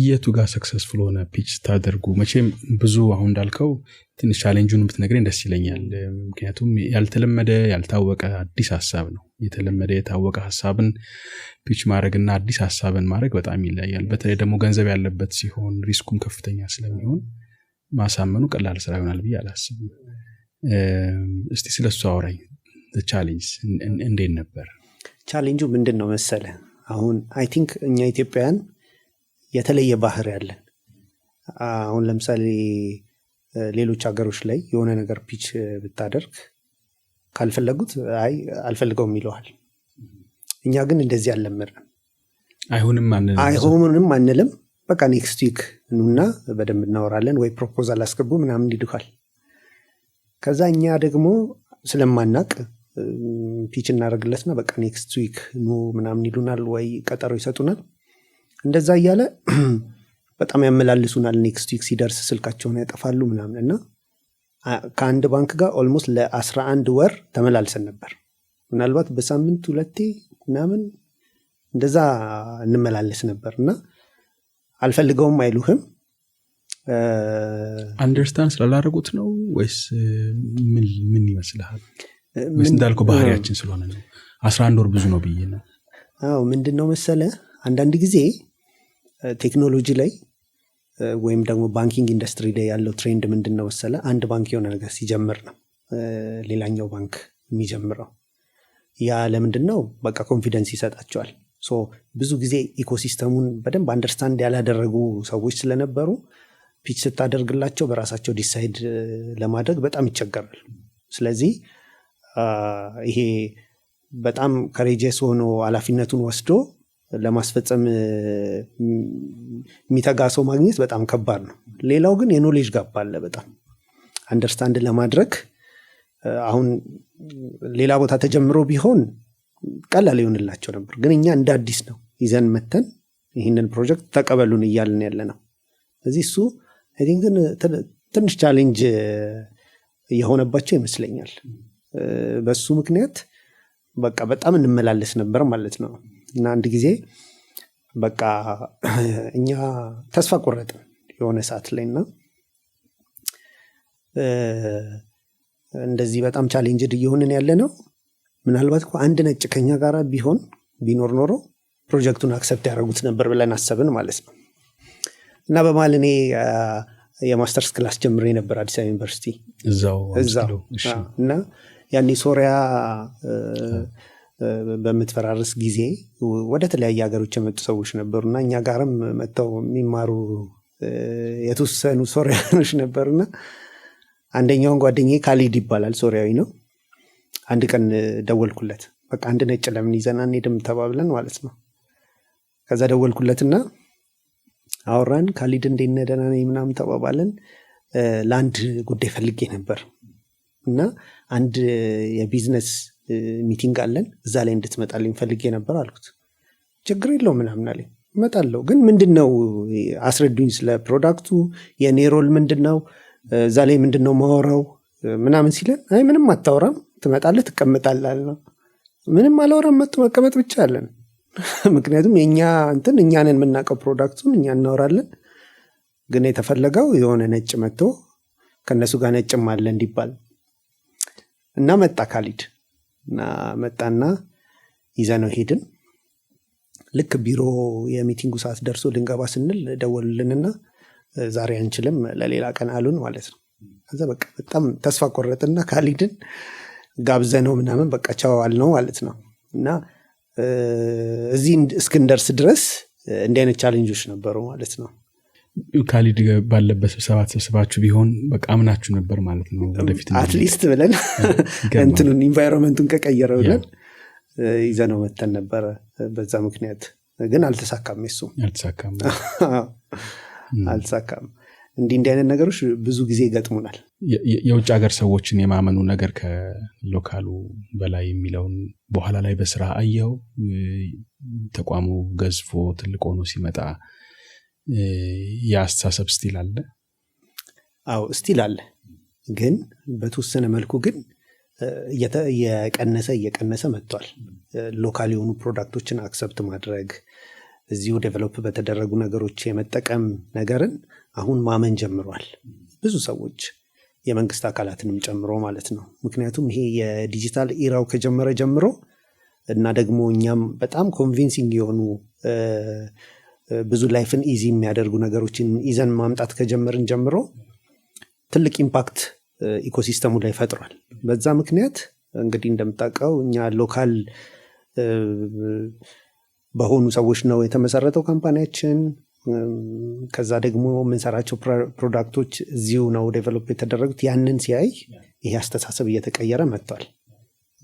የቱ ጋር ሰክሰስፉል ሆነ ፒች ታደርጉ? መቼም ብዙ አሁን እንዳልከው ትንሽ ቻሌንጁን ብትነግረኝ ደስ ይለኛል። ምክንያቱም ያልተለመደ ያልታወቀ አዲስ ሀሳብ ነው። የተለመደ የታወቀ ሀሳብን ፒች ማድረግና አዲስ ሀሳብን ማድረግ በጣም ይለያል። በተለይ ደግሞ ገንዘብ ያለበት ሲሆን ሪስኩም ከፍተኛ ስለሚሆን ማሳመኑ ቀላል ስራ ይሆናል ብዬ አላስብም። እስቲ ስለሱ አውራኝ። ቻሌንጅ እንዴት ነበር? ቻሌንጁ ምንድን ነው መሰለ? አሁን አይ ቲንክ እኛ ኢትዮጵያውያን የተለየ ባህር ያለን። አሁን ለምሳሌ ሌሎች ሀገሮች ላይ የሆነ ነገር ፒች ብታደርግ ካልፈለጉት አይ አልፈልገውም ይለዋል። እኛ ግን እንደዚህ አልለመድንም። አይሆንም አንልም። በቃ ኔክስት ዊክ ኑና በደንብ እናወራለን ወይ ፕሮፖዛል አስገቡ ምናምን ይልካል። ከዛ እኛ ደግሞ ስለማናቅ ፒች እናደርግለትና በቃ ኔክስት ዊክ ኑ ምናምን ይሉናል ወይ ቀጠሮ ይሰጡናል። እንደዛ እያለ በጣም ያመላልሱናል። ኔክስት ዊክ ሲደርስ ስልካቸውን ያጠፋሉ ምናምን እና ከአንድ ባንክ ጋር ኦልሞስት ለ11 ወር ተመላልሰን ነበር። ምናልባት በሳምንት 2 ምናምን እንደዛ እንመላለስ ነበር እና አልፈልገውም አይሉህም። አንደርስታንድ ስላላደረጉት ነው ወይስ ምን ይመስልሃል? ወይስ እንዳልከው ባህሪያችን ስለሆነ ነው? 11 ወር ብዙ ነው ብዬ ነው። አዎ ምንድነው መሰለ አንዳንድ ጊዜ ቴክኖሎጂ ላይ ወይም ደግሞ ባንኪንግ ኢንዱስትሪ ላይ ያለው ትሬንድ ምንድነው መሰለ አንድ ባንክ የሆነ ነገር ሲጀምር ነው ሌላኛው ባንክ የሚጀምረው። ያ ለምንድነው? በቃ ኮንፊደንስ ይሰጣቸዋል። ሶ ብዙ ጊዜ ኢኮሲስተሙን በደንብ አንደርስታንድ ያላደረጉ ሰዎች ስለነበሩ ፒች ስታደርግላቸው በራሳቸው ዲሳይድ ለማድረግ በጣም ይቸገራሉ። ስለዚህ ይሄ በጣም ከሬጀስ ሆኖ ኃላፊነቱን ወስዶ ለማስፈጸም የሚተጋ ሰው ማግኘት በጣም ከባድ ነው። ሌላው ግን የኖሌጅ ጋፕ አለ። በጣም አንደርስታንድ ለማድረግ አሁን ሌላ ቦታ ተጀምሮ ቢሆን ቀላል ይሆንላቸው ነበር። ግን እኛ እንደ አዲስ ነው ይዘን መተን ይህንን ፕሮጀክት ተቀበሉን እያልን ያለ ነው። እዚህ እሱ ግን ትንሽ ቻሌንጅ የሆነባቸው ይመስለኛል። በሱ ምክንያት በቃ በጣም እንመላለስ ነበር ማለት ነው። እና አንድ ጊዜ በቃ እኛ ተስፋ ቆረጥን የሆነ ሰዓት ላይ እና እንደዚህ በጣም ቻሌንጅድ እየሆንን ያለ ነው። ምናልባት እኮ አንድ ነጭ ከኛ ጋር ቢኖር ኖሮ ፕሮጀክቱን አክሰፕት ያደረጉት ነበር ብለን አሰብን ማለት ነው። እና በመሀል እኔ የማስተርስ ክላስ ጀምሬ ነበር አዲስ አበባ ዩኒቨርሲቲ እዛው እና ያኔ ሶሪያ በምትፈራርስ ጊዜ ወደ ተለያየ ሀገሮች የመጡ ሰዎች ነበሩና እኛ ጋርም መጥተው የሚማሩ የተወሰኑ ሶሪያኖች ነበሩና አንደኛውን ጓደኛዬ ካሊድ ይባላል፣ ሶሪያዊ ነው። አንድ ቀን ደወልኩለት። በቃ አንድ ነጭ ለምን ይዘና እንሄድም ተባብለን ማለት ነው። ከዛ ደወልኩለትና አወራን። ካሊድ እንዴት ነህ? ደህና ነኝ ምናምን ተባባለን። ለአንድ ጉዳይ ፈልጌ ነበር እና አንድ የቢዝነስ ሚቲንግ አለን እዛ ላይ እንድትመጣልኝ ፈልጌ ነበር አልኩት። ችግር የለውም ምናምን አለኝ። እመጣለሁ፣ ግን ምንድነው አስረዱኝ ስለ ፕሮዳክቱ፣ የኔ ሮል ምንድነው፣ እዛ ላይ ምንድነው ማወራው ምናምን ሲለን፣ አይ ምንም አታወራም፣ ትመጣለህ ትቀመጣለህ አልነው። ምንም አላወራም፣ መጥቶ መቀመጥ ብቻ አለን። ምክንያቱም የኛ እንትን እኛ ነን የምናውቀው ፕሮዳክቱን፣ እኛ እናወራለን። ግን የተፈለገው የሆነ ነጭ መጥቶ ከነሱ ጋር ነጭም አለ እንዲባል እና መጣ ካሊድ እና መጣና ይዘነው ሄድን። ልክ ቢሮ የሚቲንጉ ሰዓት ደርሶ ልንገባ ስንል ደወሉልንና ዛሬ አንችልም ለሌላ ቀን አሉን ማለት ነው። ከዛ በቃ በጣም ተስፋ ቆረጥና ካሊድን ጋብዘነው ምናምን በቃ ቻው አልነው ማለት ነው። እና እዚህ እስክንደርስ ድረስ እንዲህ አይነት ቻሌንጆች ነበሩ ማለት ነው። ካሊድ ባለበት ስብሰባ ተሰባችሁ ቢሆን በቃ አምናችሁ ነበር ማለት ነው። ወደፊት አትሊስት ብለን እንትኑን ኢንቫይሮንመንቱን ከቀየረው ብለን ይዘነው መተን ነበረ። በዛ ምክንያት ግን አልተሳካም። አልተሳካም። እንዲህ አይነት ነገሮች ብዙ ጊዜ ይገጥሙናል። የውጭ ሀገር ሰዎችን የማመኑ ነገር ከሎካሉ በላይ የሚለውን በኋላ ላይ በስራ አየው። ተቋሙ ገዝፎ ትልቅ ሆኖ ሲመጣ የአስተሳሰብ ስቲል አለ? አዎ ስቲል አለ። ግን በተወሰነ መልኩ ግን እየቀነሰ መጥቷል። ሎካል የሆኑ ፕሮዳክቶችን አክሰፕት ማድረግ፣ እዚሁ ዴቨሎፕ በተደረጉ ነገሮች የመጠቀም ነገርን አሁን ማመን ጀምሯል ብዙ ሰዎች፣ የመንግስት አካላትንም ጨምሮ ማለት ነው። ምክንያቱም ይሄ የዲጂታል ኢራው ከጀመረ ጀምሮ እና ደግሞ እኛም በጣም ኮንቪንሲንግ የሆኑ ብዙ ላይፍን ኢዚ የሚያደርጉ ነገሮችን ይዘን ማምጣት ከጀመርን ጀምሮ ትልቅ ኢምፓክት ኢኮሲስተሙ ላይ ፈጥሯል። በዛ ምክንያት እንግዲህ እንደምታውቀው እኛ ሎካል በሆኑ ሰዎች ነው የተመሰረተው ካምፓኒያችን። ከዛ ደግሞ የምንሰራቸው ፕሮዳክቶች እዚሁ ነው ዴቨሎፕ የተደረጉት። ያንን ሲያይ ይሄ አስተሳሰብ እየተቀየረ መጥቷል።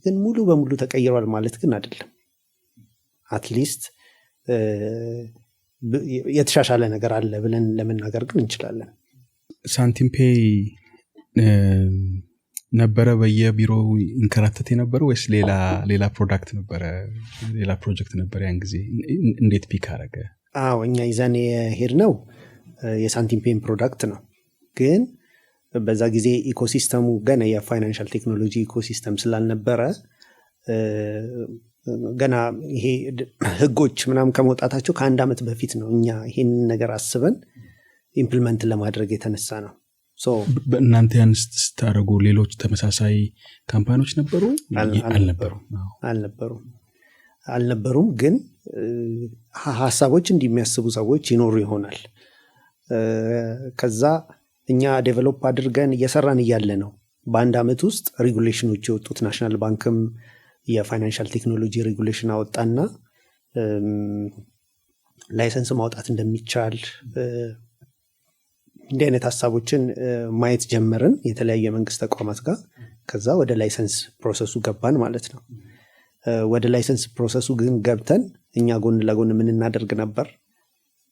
ግን ሙሉ በሙሉ ተቀይሯል ማለት ግን አይደለም። አትሊስት የተሻሻለ ነገር አለ ብለን ለመናገር ግን እንችላለን። ሳንቲም ፔይ ነበረ በየቢሮ ኢንከራተት የነበረው ወይስ ሌላ ፕሮዳክት ነበረ ሌላ ፕሮጀክት ነበረ ያን ጊዜ እንዴት ፒክ አረገ? እኛ ይዘን የሄድነው የሳንቲም ፔን ፕሮዳክት ነው። ግን በዛ ጊዜ ኢኮሲስተሙ ገና የፋይናንሻል ቴክኖሎጂ ኢኮሲስተም ስላልነበረ ገና ይሄ ህጎች ምናምን ከመውጣታቸው ከአንድ ዓመት በፊት ነው እኛ ይሄን ነገር አስበን ኢምፕሊመንት ለማድረግ የተነሳ ነው። በእናንተ ያን ስታደርጉ ሌሎች ተመሳሳይ ካምፓኒዎች ነበሩ? አልነበሩም። ግን ሀሳቦች እንደሚያስቡ ሰዎች ይኖሩ ይሆናል። ከዛ እኛ ዴቨሎፕ አድርገን እየሰራን እያለ ነው በአንድ ዓመት ውስጥ ሬጉሌሽኖች የወጡት። ናሽናል ባንክም የፋይናንሻል ቴክኖሎጂ ሬጉሌሽን አወጣና ላይሰንስ ማውጣት እንደሚቻል እንዲህ አይነት ሀሳቦችን ማየት ጀመርን የተለያዩ የመንግስት ተቋማት ጋር። ከዛ ወደ ላይሰንስ ፕሮሰሱ ገባን ማለት ነው። ወደ ላይሰንስ ፕሮሰሱ ግን ገብተን እኛ ጎን ለጎን ምን እናደርግ ነበር?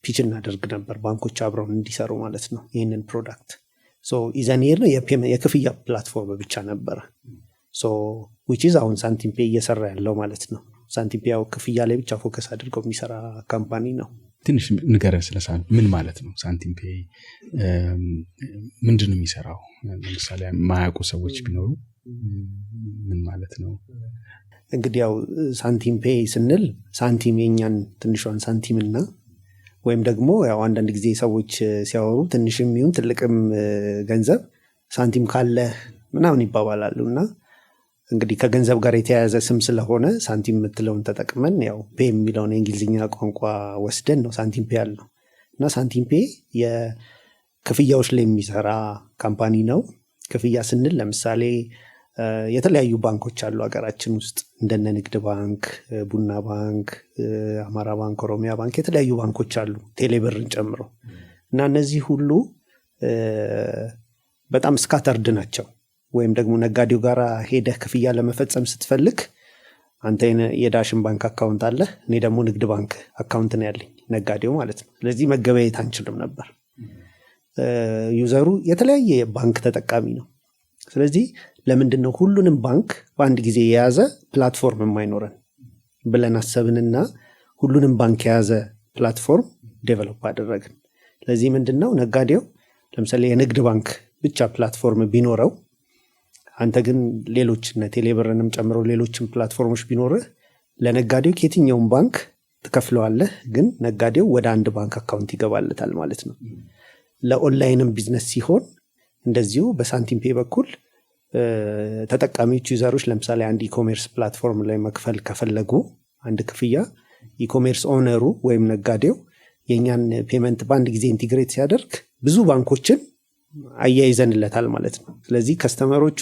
ፒች እናደርግ ነበር ባንኮች አብረውን እንዲሰሩ ማለት ነው ይህንን ፕሮዳክት። ኢዘኔር ነው የክፍያ ፕላትፎርም ብቻ ነበረ። which is አሁን ሳንቲም ፔይ እየሰራ ያለው ማለት ነው። ሳንቲም ፔይ ክፍያ ላይ ብቻ ፎከስ አድርገው የሚሰራ ካምፓኒ ነው። ትንሽ ንገረን ስለ ምን ማለት ነው ሳንቲም ፔይ? ምንድነው የሚሰራው? ለምሳሌ ማያውቁ ሰዎች ቢኖሩ ምን ማለት ነው? እንግዲህ ያው ሳንቲም ፔይ ስንል ሳንቲም የኛን ትንሿን ሳንቲምና ወይም ደግሞ ያው አንዳንድ ጊዜ ሰዎች ሲያወሩ ትንሽም ይሁን ትልቅም ገንዘብ ሳንቲም ካለ ምናምን ይባባላሉና እንግዲህ ከገንዘብ ጋር የተያያዘ ስም ስለሆነ ሳንቲም የምትለውን ተጠቅመን ያው ፔይ የሚለውን የእንግሊዝኛ ቋንቋ ወስደን ነው ሳንቲም ፔይ ያልነው። እና ሳንቲም ፔይ የክፍያዎች ላይ የሚሰራ ካምፓኒ ነው። ክፍያ ስንል ለምሳሌ የተለያዩ ባንኮች አሉ ሀገራችን ውስጥ እንደነ ንግድ ባንክ፣ ቡና ባንክ፣ አማራ ባንክ፣ ኦሮሚያ ባንክ፣ የተለያዩ ባንኮች አሉ ቴሌብርን ጨምሮ። እና እነዚህ ሁሉ በጣም ስካተርድ ናቸው። ወይም ደግሞ ነጋዴው ጋር ሄደህ ክፍያ ለመፈጸም ስትፈልግ አንተ የዳሽን ባንክ አካውንት አለ፣ እኔ ደግሞ ንግድ ባንክ አካውንት ነው ያለኝ ነጋዴው ማለት ነው። ስለዚህ መገበያየት አንችልም ነበር። ዩዘሩ የተለያየ ባንክ ተጠቃሚ ነው። ስለዚህ ለምንድነው ሁሉንም ባንክ በአንድ ጊዜ የያዘ ፕላትፎርም የማይኖረን ብለን አሰብንና ሁሉንም ባንክ የያዘ ፕላትፎርም ዴቨሎፕ አደረግን። ስለዚህ ምንድነው ነጋዴው ለምሳሌ የንግድ ባንክ ብቻ ፕላትፎርም ቢኖረው አንተ ግን ሌሎች ቴሌብርንም ጨምሮ ሌሎችም ፕላትፎርሞች ቢኖርህ ለነጋዴው ከየትኛውም ባንክ ትከፍለዋለህ፣ ግን ነጋዴው ወደ አንድ ባንክ አካውንት ይገባለታል ማለት ነው። ለኦንላይንም ቢዝነስ ሲሆን እንደዚሁ በሳንቲም ፔይ በኩል ተጠቃሚዎች ዩዘሮች ለምሳሌ አንድ ኢኮሜርስ ፕላትፎርም ላይ መክፈል ከፈለጉ አንድ ክፍያ ኢኮሜርስ ኦነሩ ወይም ነጋዴው የኛን ፔመንት በአንድ ጊዜ ኢንቲግሬት ሲያደርግ ብዙ ባንኮችን አያይዘንለታል ማለት ነው። ስለዚህ ከስተመሮቹ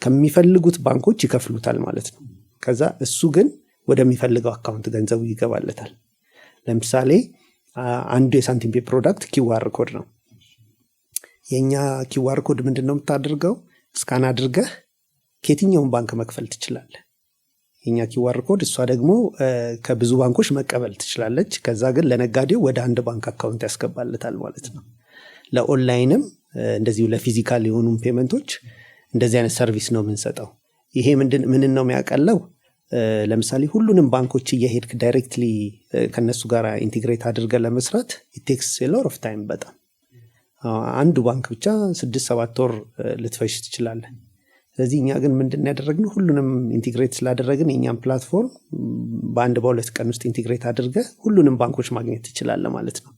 ከሚፈልጉት ባንኮች ይከፍሉታል ማለት ነው። ከዛ እሱ ግን ወደሚፈልገው አካውንት ገንዘቡ ይገባለታል። ለምሳሌ አንዱ የሳንቲም ፔይ ፕሮዳክት ኪዋር ኮድ ነው። የኛ ኪዋር ኮድ ምንድነው የምታደርገው? ስካን አድርገህ ከየትኛውም ባንክ መክፈል ትችላለህ። የኛ ኪዋር ኮድ እሷ ደግሞ ከብዙ ባንኮች መቀበል ትችላለች። ከዛ ግን ለነጋዴው ወደ አንድ ባንክ አካውንት ያስገባለታል ማለት ነው። ለኦንላይንም እንደዚሁ ለፊዚካል የሆኑ ፔመንቶች እንደዚህ አይነት ሰርቪስ ነው የምንሰጠው። ይሄ ምን ነው የሚያቀለው? ለምሳሌ ሁሉንም ባንኮች እየሄድክ ዳይሬክትሊ ከነሱ ጋር ኢንቲግሬት አድርገ ለመስራት it takes a lot of time። በጣም አንዱ ባንክ ብቻ 6-7 ወር ልትፈጅ ትችላለህ። ስለዚህ እኛ ግን ምንድን ያደረግነው ሁሉንም ኢንቲግሬት ስላደረግን የኛን ፕላትፎርም በ1-2 ቀን ውስጥ ኢንቲግሬት አድርገ ሁሉንም ባንኮች ማግኘት ትችላለህ ማለት ነው።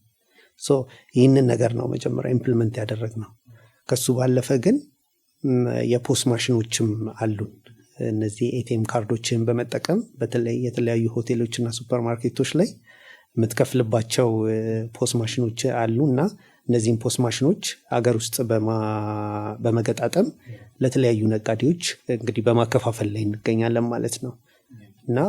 ይህንን ነገር ነው መጀመሪያ ኢምፕሊመንት ያደረግነው። ከሱ ባለፈ ግን የፖስ ማሽኖችም አሉን። እነዚህ ኤቲኤም ካርዶችን በመጠቀም በተለይ የተለያዩ ሆቴሎችና ሱፐርማርኬቶች ላይ የምትከፍልባቸው ፖስ ማሽኖች አሉ እና እነዚህም ፖስ ማሽኖች አገር ውስጥ በመገጣጠም ለተለያዩ ነጋዴዎች እንግዲህ በማከፋፈል ላይ እንገኛለን ማለት ነው። እና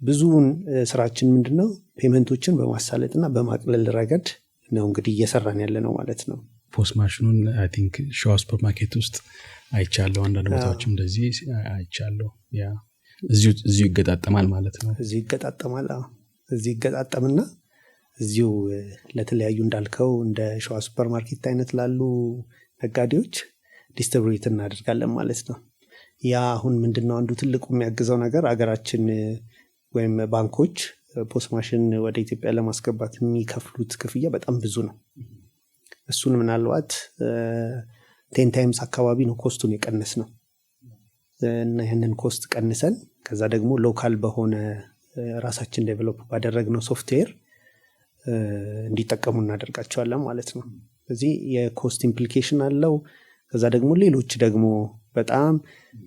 ብዙውን ስራችን ምንድነው ፔመንቶችን በማሳለጥና በማቅለል ረገድ ነው እንግዲህ እየሰራን ያለ ነው ማለት ነው። ፖስ ማሽኑን አይ ቲንክ ሸዋ ሱፐርማርኬት ውስጥ አይቻለሁ፣ አንዳንድ ቦታዎችም እንደዚህ አይቻለሁ። ያ እዚሁ ይገጣጠማል ማለት ነው። እዚሁ ይገጣጠማል። እዚሁ ይገጣጠምና እዚሁ ለተለያዩ እንዳልከው እንደ ሸዋ ሱፐርማርኬት አይነት ላሉ ነጋዴዎች ዲስትሪቢዩት እናደርጋለን ማለት ነው። ያ አሁን ምንድነው አንዱ ትልቁ የሚያግዘው ነገር አገራችን ወይም ባንኮች ፖስ ማሽን ወደ ኢትዮጵያ ለማስገባት የሚከፍሉት ክፍያ በጣም ብዙ ነው። እሱን ምናልባት 10 ታይምስ አካባቢ ነው ኮስቱን የቀነስ ነው እና ይህንን ኮስት ቀንሰን ከዛ ደግሞ ሎካል በሆነ ራሳችን ዴቨሎፕ ባደረግነው ሶፍትዌር እንዲጠቀሙ እናደርጋቸዋለን ማለት ነው። ስለዚህ የኮስት ኢምፕሊኬሽን አለው። ከዛ ደግሞ ሌሎች ደግሞ በጣም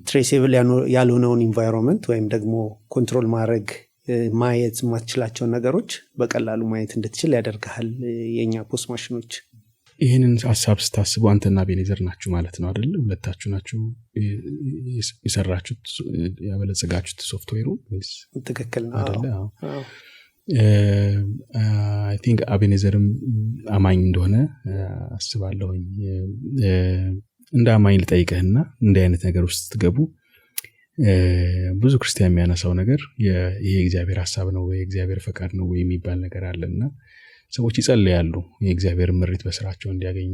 ትሬሴብል ያልሆነውን ኢንቫይሮንመንት ወይም ደግሞ ኮንትሮል ማድረግ ማየት የማትችላቸውን ነገሮች በቀላሉ ማየት እንድትችል ያደርግሃል የኛ ፖስ ማሽኖች። ይህንን ሀሳብ ስታስቡ አንተና አቤኔዘር ናችሁ ማለት ነው አይደል? ሁለታችሁ ናችሁ የሰራችሁት ያበለጸጋችሁት ሶፍትዌሩ? ትክክል ነው አይደል? አይ ቲንክ አቤኔዘርም አማኝ እንደሆነ አስባለሁኝ። እንደ አማኝ ልጠይቅህና እንደ አይነት ነገር ውስጥ ስትገቡ ብዙ ክርስቲያን የሚያነሳው ነገር ይሄ የእግዚአብሔር ሐሳብ ነው ወይ የእግዚአብሔር ፈቃድ ነው ወይ የሚባል ነገር አለና ሰዎች ይጸልያሉ የእግዚአብሔር ምሪት በስራቸው እንዲያገኙ።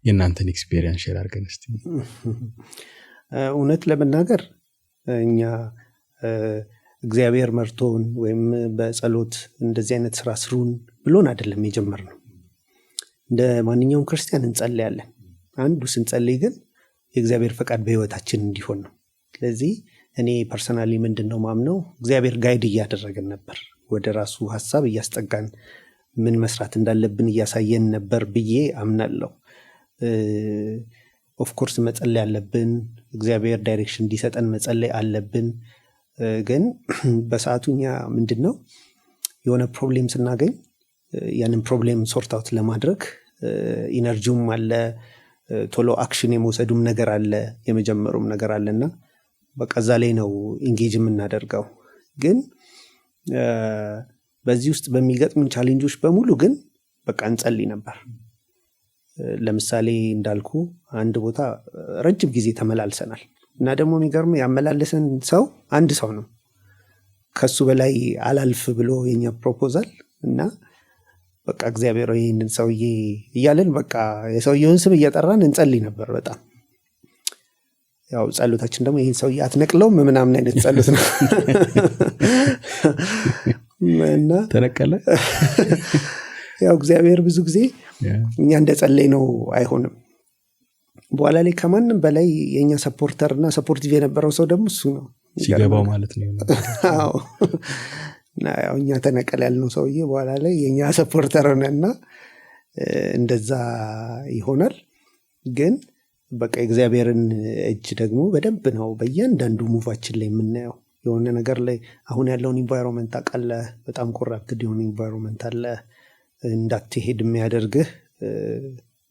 የእናንተን ኤክስፒሪየንስ ሼር አድርገን እስቲ። እውነት ለመናገር እኛ እግዚአብሔር መርቶን ወይም በጸሎት እንደዚህ አይነት ስራ ስሩን ብሎን አይደለም የጀመርነው። እንደ ማንኛውም ክርስቲያን እንጸልያለን። አንዱ ስንጸልይ ግን የእግዚአብሔር ፈቃድ በህይወታችን እንዲሆን ነው። ስለዚህ እኔ ፐርሰናሊ ምንድነው ማምነው እግዚአብሔር ጋይድ እያደረገን ነበር፣ ወደ ራሱ ሐሳብ እያስጠጋን ምን መስራት እንዳለብን እያሳየን ነበር ብዬ አምናለሁ። ኦፍ ኮርስ መጸለይ አለብን፣ እግዚአብሔር ዳይሬክሽን እንዲሰጠን መጸለይ አለብን። ግን በሰዓቱኛ ምንድነው የሆነ ፕሮብሌም ስናገኝ ያንን ፕሮብሌም ሶርት አውት ለማድረግ ኢነርጂውም አለ፣ ቶሎ አክሽን የመውሰዱም ነገር አለ፣ የመጀመሩም ነገር አለና በቃ እዛ ላይ ነው ኢንጌጅ የምናደርገው። ግን በዚህ ውስጥ በሚገጥሙን ቻሌንጆች በሙሉ ግን በቃ እንጸልይ ነበር። ለምሳሌ እንዳልኩ አንድ ቦታ ረጅም ጊዜ ተመላልሰናል እና ደግሞ የሚገርም ያመላለሰን ሰው አንድ ሰው ነው። ከሱ በላይ አላልፍ ብሎ የኛ ፕሮፖዛል እና በቃ እግዚአብሔር ይህንን ሰውዬ እያለን በቃ የሰውየውን ስም እየጠራን እንጸልይ ነበር በጣም። ያው ጸሎታችን ደግሞ ይህን ሰውዬ አትነቅለውም ምናምን አይነት ጸሎት ነው እና ተነቀለ። ያው እግዚአብሔር ብዙ ጊዜ እኛ እንደጸለይ ነው አይሆንም። በኋላ ላይ ከማንም በላይ የኛ ሰፖርተር እና ሰፖርቲቭ የነበረው ሰው ደግሞ እሱ ነው ሲገባው ማለት ነው። አዎ እና ያው እኛ ተነቀለ ያልነው ሰውዬ በኋላ ላይ የኛ ሰፖርተር ሆነና እንደዛ ይሆናል። ግን በቃ እግዚአብሔርን እጅ ደግሞ በደንብ ነው በእያንዳንዱ ሙቫችን ላይ የምናየው። የሆነ ነገር ላይ አሁን ያለውን ኢንቫይሮንመንት አቃለህ፣ በጣም ኮራፕትድ የሆነ ኢንቫይሮንመንት አለ፣ እንዳትሄድ የሚያደርግህ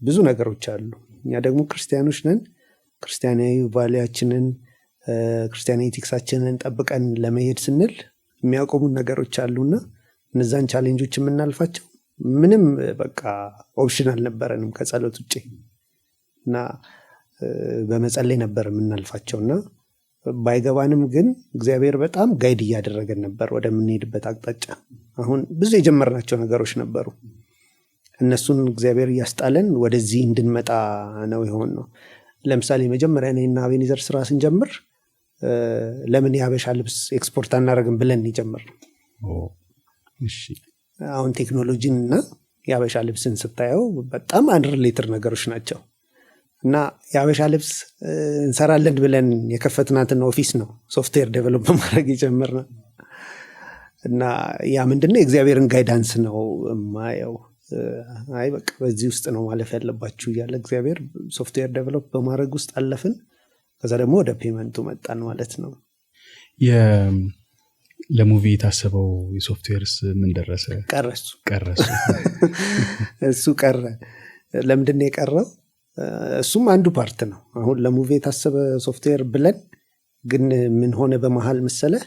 ብዙ ነገሮች አሉ። እኛ ደግሞ ክርስቲያኖች ነን። ክርስቲያናዊ ቫሊያችንን ክርስቲያናዊ ኤቲክሳችንን ጠብቀን ለመሄድ ስንል የሚያቆሙን ነገሮች አሉና እነዛን ቻሌንጆች የምናልፋቸው ምንም በቃ ኦፕሽን አልነበረንም ከጸሎት ውጪ እና በመጸለይ ነበር የምናልፋቸውና ባይገባንም ግን እግዚአብሔር በጣም ጋይድ እያደረገን ነበር ወደምንሄድበት አቅጣጫ። አሁን ብዙ የጀመርናቸው ነገሮች ነበሩ፣ እነሱን እግዚአብሔር እያስጣለን ወደዚህ እንድንመጣ ነው የሆን ነው። ለምሳሌ መጀመሪያ እኔና አቤኔዘር ስራ ስንጀምር ለምን የሀበሻ ልብስ ኤክስፖርት አናደርግም ብለን የጀመርነው። አሁን ቴክኖሎጂን እና የሀበሻ ልብስን ስታየው በጣም አንሪሌትድ ነገሮች ናቸው እና የሀበሻ ልብስ እንሰራለን ብለን የከፈትናትን ኦፊስ ነው ሶፍትዌር ዴቨሎፕ በማድረግ የጀመርነው እና ያ ምንድነው የእግዚአብሔርን ጋይዳንስ ነው የማየው። አይ በቃ በዚህ ውስጥ ነው ማለፍ ያለባችሁ እያለ እግዚአብሔር ሶፍትዌር ዴቨሎፕ በማድረግ ውስጥ አለፍን። ከዛ ደግሞ ወደ ፔመንቱ መጣን ማለት ነው። ለሙቪ የታሰበው የሶፍትዌርስ ምን ደረሰ? ቀረሱ እሱ ቀረ። ለምንድነው የቀረው? እሱም አንዱ ፓርት ነው። አሁን ለሙቪ የታሰበ ሶፍትዌር ብለን ግን ምን ሆነ በመሃል መሰለህ፣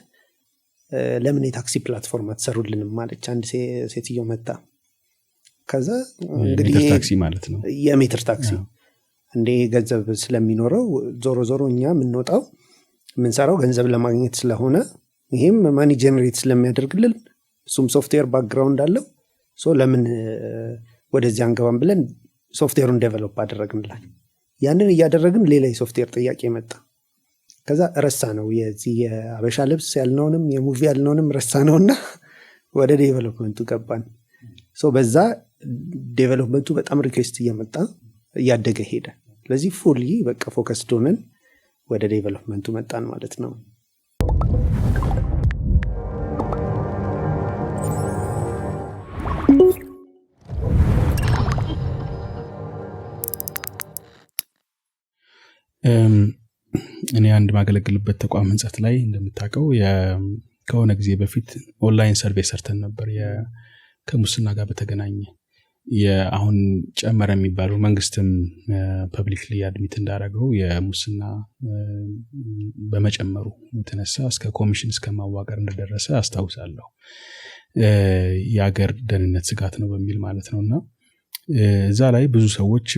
ለምን የታክሲ ፕላትፎርም አትሰሩልንም ማለች አንድ ሴትዮ መጣ። ከዛ እንግዲህ የሜትር ታክሲ ማለት ነው፣ የሜትር ታክሲ እንዴ ገንዘብ ስለሚኖረው ዞሮ ዞሮ እኛ የምንወጣው የምንሰራው ገንዘብ ለማግኘት ስለሆነ ይሄም ማኒ ጀነሬት ስለሚያደርግልን እሱም ሶፍትዌር ባክግራውንድ አለው። ለምን ወደዚህ አንገባም ብለን ሶፍትዌሩን ዴቨሎፕ አደረግንላል። ያንን እያደረግን ሌላ የሶፍትዌር ጥያቄ መጣ። ከዛ ረሳ ነው የዚህ የአበሻ ልብስ ያልነውንም የሙቪ ያልነውንም ረሳ ነውና ወደ ዴቨሎፕመንቱ ገባን። በዛ ዴቨሎፕመንቱ በጣም ሪኩዌስት እየመጣ እያደገ ሄደ። ስለዚህ ፉሊ በቃ ፎከስድ ሆነን ወደ ዴቨሎፕመንቱ መጣን ማለት ነው። እኔ አንድ ማገለግልበት ተቋም ህንጸት ላይ እንደምታውቀው ከሆነ ጊዜ በፊት ኦንላይን ሰርቬይ ሰርተን ነበር ከሙስና ጋር በተገናኘ አሁን ጨመረ የሚባለው መንግስትም ፐብሊክሊ አድሚት እንዳደረገው የሙስና በመጨመሩ የተነሳ እስከ ኮሚሽን እስከ ማዋቀር እንደደረሰ አስታውሳለሁ። የሀገር ደህንነት ስጋት ነው በሚል ማለት ነውና እዛ ላይ ብዙ ሰዎች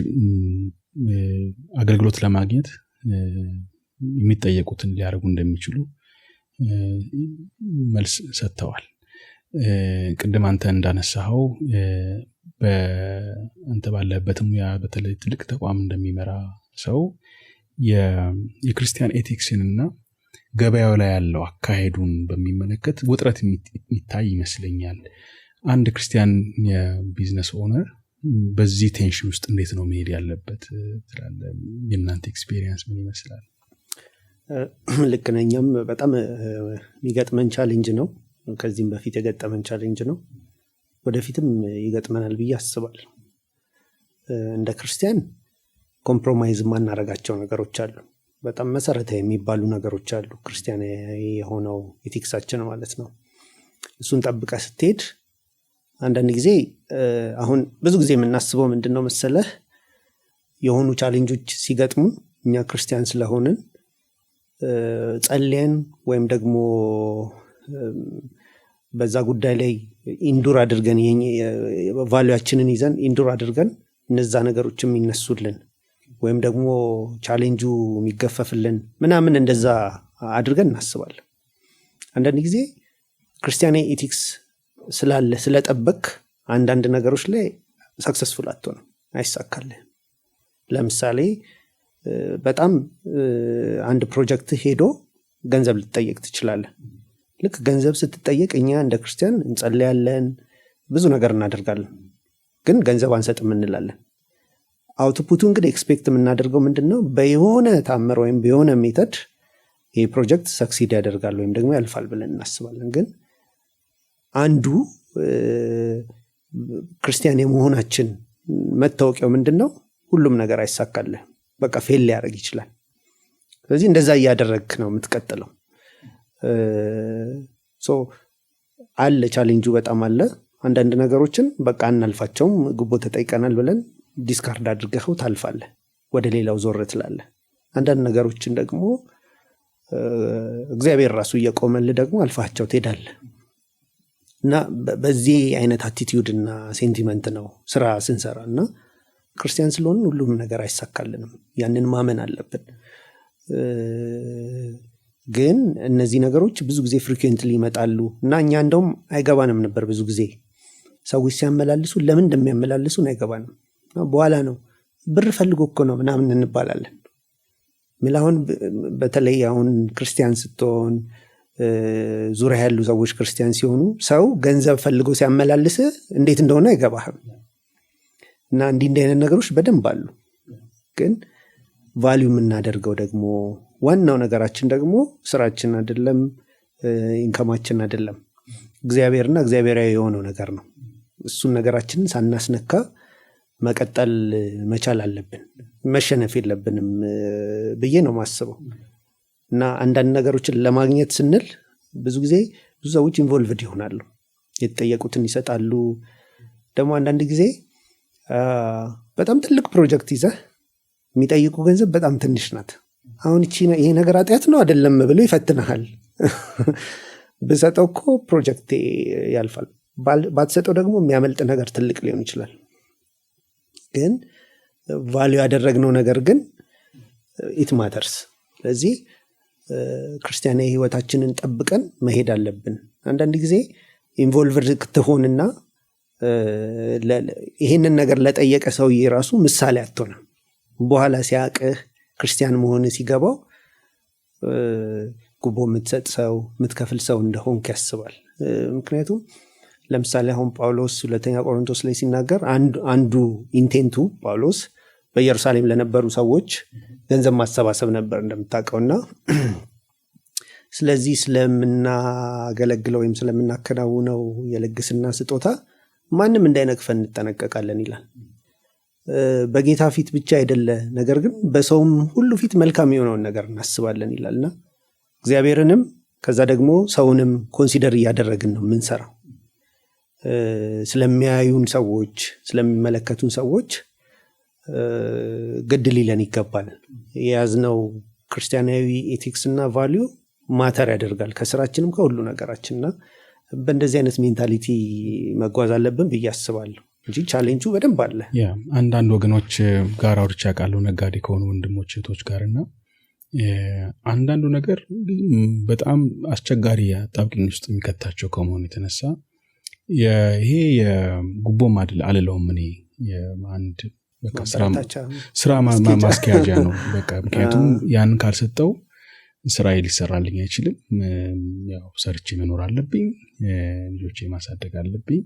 አገልግሎት ለማግኘት የሚጠየቁትን ሊያደርጉ እንደሚችሉ መልስ ሰጥተዋል። ቅድም አንተ እንዳነሳኸው በአንተ ባለበትም ያ በተለይ ትልቅ ተቋም እንደሚመራ ሰው የክርስቲያን ኤቲክስንና ገበያው ላይ ያለው አካሄዱን በሚመለከት ውጥረት የሚታይ ይመስለኛል። አንድ ክርስቲያን የቢዝነስ ኦነር በዚህ ቴንሽን ውስጥ እንዴት ነው መሄድ ያለበት ትላለህ? የእናንተ ኤክስፒሪየንስ ምን ይመስላል? ልክ ነኝም በጣም የሚገጥመን ቻሌንጅ ነው። ከዚህም በፊት የገጠመን ቻሌንጅ ነው። ወደፊትም ይገጥመናል ብዬ አስባለሁ። እንደ ክርስቲያን ኮምፕሮማይዝ ማናረጋቸው ነገሮች አሉ። በጣም መሰረታዊ የሚባሉ ነገሮች አሉ። ክርስቲያን የሆነው ኤቲክሳችን ማለት ነው። እሱን ጠብቀ ስትሄድ አንዳንድ ጊዜ አሁን ብዙ ጊዜ የምናስበው ምንድነው መሰለህ፣ የሆኑ ቻሌንጆች ሲገጥሙ እኛ ክርስቲያን ስለሆንን ጸልየን ወይም ደግሞ በዛ ጉዳይ ላይ ኢንዱር አድርገን ቫልዩአችንን ይዘን ኢንዱር አድርገን እነዛ ነገሮችም ይነሱልን ወይም ደግሞ ቻሌንጁ የሚገፈፍልን ምናምን እንደዛ አድርገን እናስባለን። አንዳንድ ጊዜ ክርስቲያን ኤቲክስ ስላለ ስለጠበቅ አንዳንድ ነገሮች ላይ ሰክሰስፉል አትሆንም፣ አይሳካልህም። ለምሳሌ በጣም አንድ ፕሮጀክት ሄዶ ገንዘብ ልትጠየቅ ትችላለህ። ልክ ገንዘብ ስትጠየቅ እኛ እንደ ክርስቲያን እንጸልያለን፣ ብዙ ነገር እናደርጋለን፣ ግን ገንዘብ አንሰጥም እንላለን። አውትፑቱ እንግዲህ ኤክስፔክት የምናደርገው ምንድነው? በየሆነ ታምር ወይም በየሆነ ሜተድ ይህ ፕሮጀክት ሰክሲድ ያደርጋል ወይም ደግሞ ያልፋል ብለን እናስባለን። ግን አንዱ ክርስቲያን የመሆናችን መታወቂያው ምንድነው? ሁሉም ነገር አይሳካልህ፣ በቃ ፌል ሊያደርግ ይችላል። ስለዚህ እንደዛ እያደረግክ ነው የምትቀጥለው። አለ ቻሌንጁ በጣም አለ። አንዳንድ ነገሮችን በቃ እናልፋቸውም፣ ግቦ ተጠይቀናል ብለን ዲስካርድ አድርገኸው ታልፋለህ፣ ወደ ሌላው ዞር ትላለህ። አንዳንድ ነገሮችን ደግሞ እግዚአብሔር ራሱ እየቆመልህ ደግሞ አልፋቸው ትሄዳለህ። እና በዚህ አይነት አቲቲዩድ እና ሴንቲመንት ነው ስራ ስንሰራ እና ክርስቲያን ስለሆን ሁሉም ነገር አይሳካልንም። ያንን ማመን አለብን። ግን እነዚህ ነገሮች ብዙ ጊዜ ፍሪኩዌንትሊ ይመጣሉ እና እኛ እንደውም አይገባንም ነበር። ብዙ ጊዜ ሰዎች ሲያመላልሱ ለምን እንደሚያመላልሱን አይገባንም። በኋላ ነው ብር ፈልጎ እኮ ነው ምናምን እንባላለን። አሁን በተለይ አሁን ክርስቲያን ስትሆን ዙሪያ ያሉ ሰዎች ክርስቲያን ሲሆኑ ሰው ገንዘብ ፈልጎ ሲያመላልስ እንዴት እንደሆነ አይገባህም። እና እንዲህ አይነት ነገሮች በደንብ አሉ። ግን ቫልዩ የምናደርገው ደግሞ ዋናው ነገራችን ደግሞ ስራችን አይደለም፣ ኢንካማችን አይደለም፣ እግዚአብሔርና እግዚአብሔራዊ የሆነው ነገር ነው። እሱን ነገራችንን ሳናስነካ መቀጠል መቻል አለብን፣ መሸነፍ የለብንም ብዬ ነው ማስበው። እና አንዳንድ ነገሮችን ለማግኘት ስንል ብዙ ጊዜ ብዙ ሰዎች ኢንቮልቭድ ይሆናሉ፣ የተጠየቁትን ይሰጣሉ። ደግሞ አንዳንድ ጊዜ በጣም ትልቅ ፕሮጀክት ይዘህ የሚጠይቁ ገንዘብ በጣም ትንሽ ናት። አሁን ይሄ ነገር አጥያት ነው አይደለም ብሎ ይፈትንሃል። ብሰጠው እኮ ፕሮጀክቴ ያልፋል፣ ባትሰጠው ደግሞ የሚያመልጥ ነገር ትልቅ ሊሆን ይችላል። ግን ቫልዩ ያደረግነው ነገር ግን ኢት ማተርስ። ስለዚህ ክርስቲያናዊ ህይወታችንን ጠብቀን መሄድ አለብን። አንዳንድ ጊዜ ኢንቮልቭድ ክትሆንና ይህንን ነገር ለጠየቀ ሰውዬ ራሱ ምሳሌ አትሆንም። በኋላ ሲያቅህ ክርስቲያን መሆን ሲገባው ጉቦ የምትሰጥ ሰው የምትከፍል ሰው እንደሆንክ ያስባል። ምክንያቱም ለምሳሌ አሁን ጳውሎስ ሁለተኛ ቆሮንቶስ ላይ ሲናገር አንዱ ኢንቴንቱ ጳውሎስ በኢየሩሳሌም ለነበሩ ሰዎች ገንዘብ ማሰባሰብ ነበር እንደምታውቀውና ስለዚህ ስለምናገለግለው ወይም ስለምናከናውነው የልግስና ስጦታ ማንም እንዳይነቅፈን እንጠነቀቃለን ይላል። በጌታ ፊት ብቻ አይደለ ነገር ግን በሰውም ሁሉ ፊት መልካም የሆነውን ነገር እናስባለን ይላልና እግዚአብሔርንም ከዛ ደግሞ ሰውንም ኮንሲደር እያደረግን ነው የምንሰራው። ስለሚያዩን ሰዎች ስለሚመለከቱን ሰዎች ግድ ሊለን ይገባል። የያዝነው ክርስቲያናዊ ኤቲክስ እና ቫሊዩ ማተር ያደርጋል ከስራችንም ከሁሉ ነገራችንና በእንደዚህ አይነት ሜንታሊቲ መጓዝ አለብን ብዬ አስባለሁ እንጂ ቻሌንጁ በደንብ አለ። አንዳንድ ወገኖች ጋር አውርቼ አውቃለሁ ነጋዴ ከሆኑ ወንድሞች እህቶች ጋር እና አንዳንዱ ነገር በጣም አስቸጋሪ አጣብቂኝ ውስጥ የሚከታቸው ከመሆኑ የተነሳ ይሄ የጉቦም አልለውም እኔ አንድ በቃ ስራ ማስኪያጃ ነው በቃ ምክንያቱም ያንን ካልሰጠው ስራዬ ሊሰራልኝ አይችልም። ያው ሰርቼ መኖር አለብኝ፣ ልጆቼ ማሳደግ አለብኝ።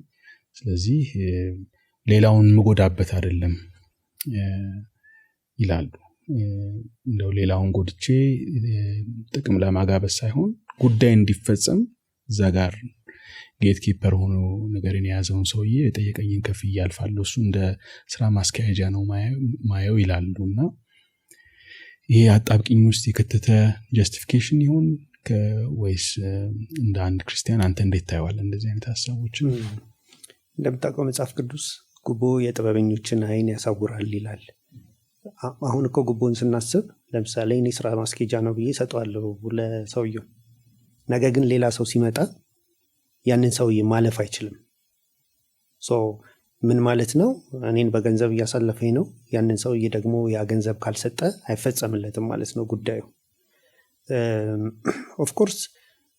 ስለዚህ ሌላውን ምጎዳበት አይደለም ይላሉ። እንደው ሌላውን ጎድቼ ጥቅም ለማጋበስ ሳይሆን ጉዳይ እንዲፈጸም እዛ ጋር ጌት ኪፐር ሆኖ ነገርን የያዘውን ሰውዬ የጠየቀኝን ከፍዬ አልፋለሁ፣ እሱ እንደ ስራ ማስኪያጃ ነው ማየው ይላሉና ይሄ አጣብቂኝ ውስጥ የከተተ ጀስቲፊኬሽን ይሁን ወይስ እንደ አንድ ክርስቲያን አንተ እንዴት ታየዋለህ እንደዚህ አይነት ሐሳቦችን? እንደምታውቀው መጽሐፍ ቅዱስ ጉቦ የጥበበኞችን ዓይን ያሳውራል ይላል። አሁን እኮ ጉቦን ስናስብ ለምሳሌ እኔ ስራ ማስኬጃ ነው ብዬ ሰጠዋለሁ ለሰውየው፣ ነገ ግን ሌላ ሰው ሲመጣ ያንን ሰውዬ ማለፍ አይችልም። ምን ማለት ነው? እኔን በገንዘብ እያሳለፈኝ ነው፣ ያንን ሰውዬ ደግሞ ያ ገንዘብ ካልሰጠ አይፈጸምለትም ማለት ነው ጉዳዩ። ኦፍኮርስ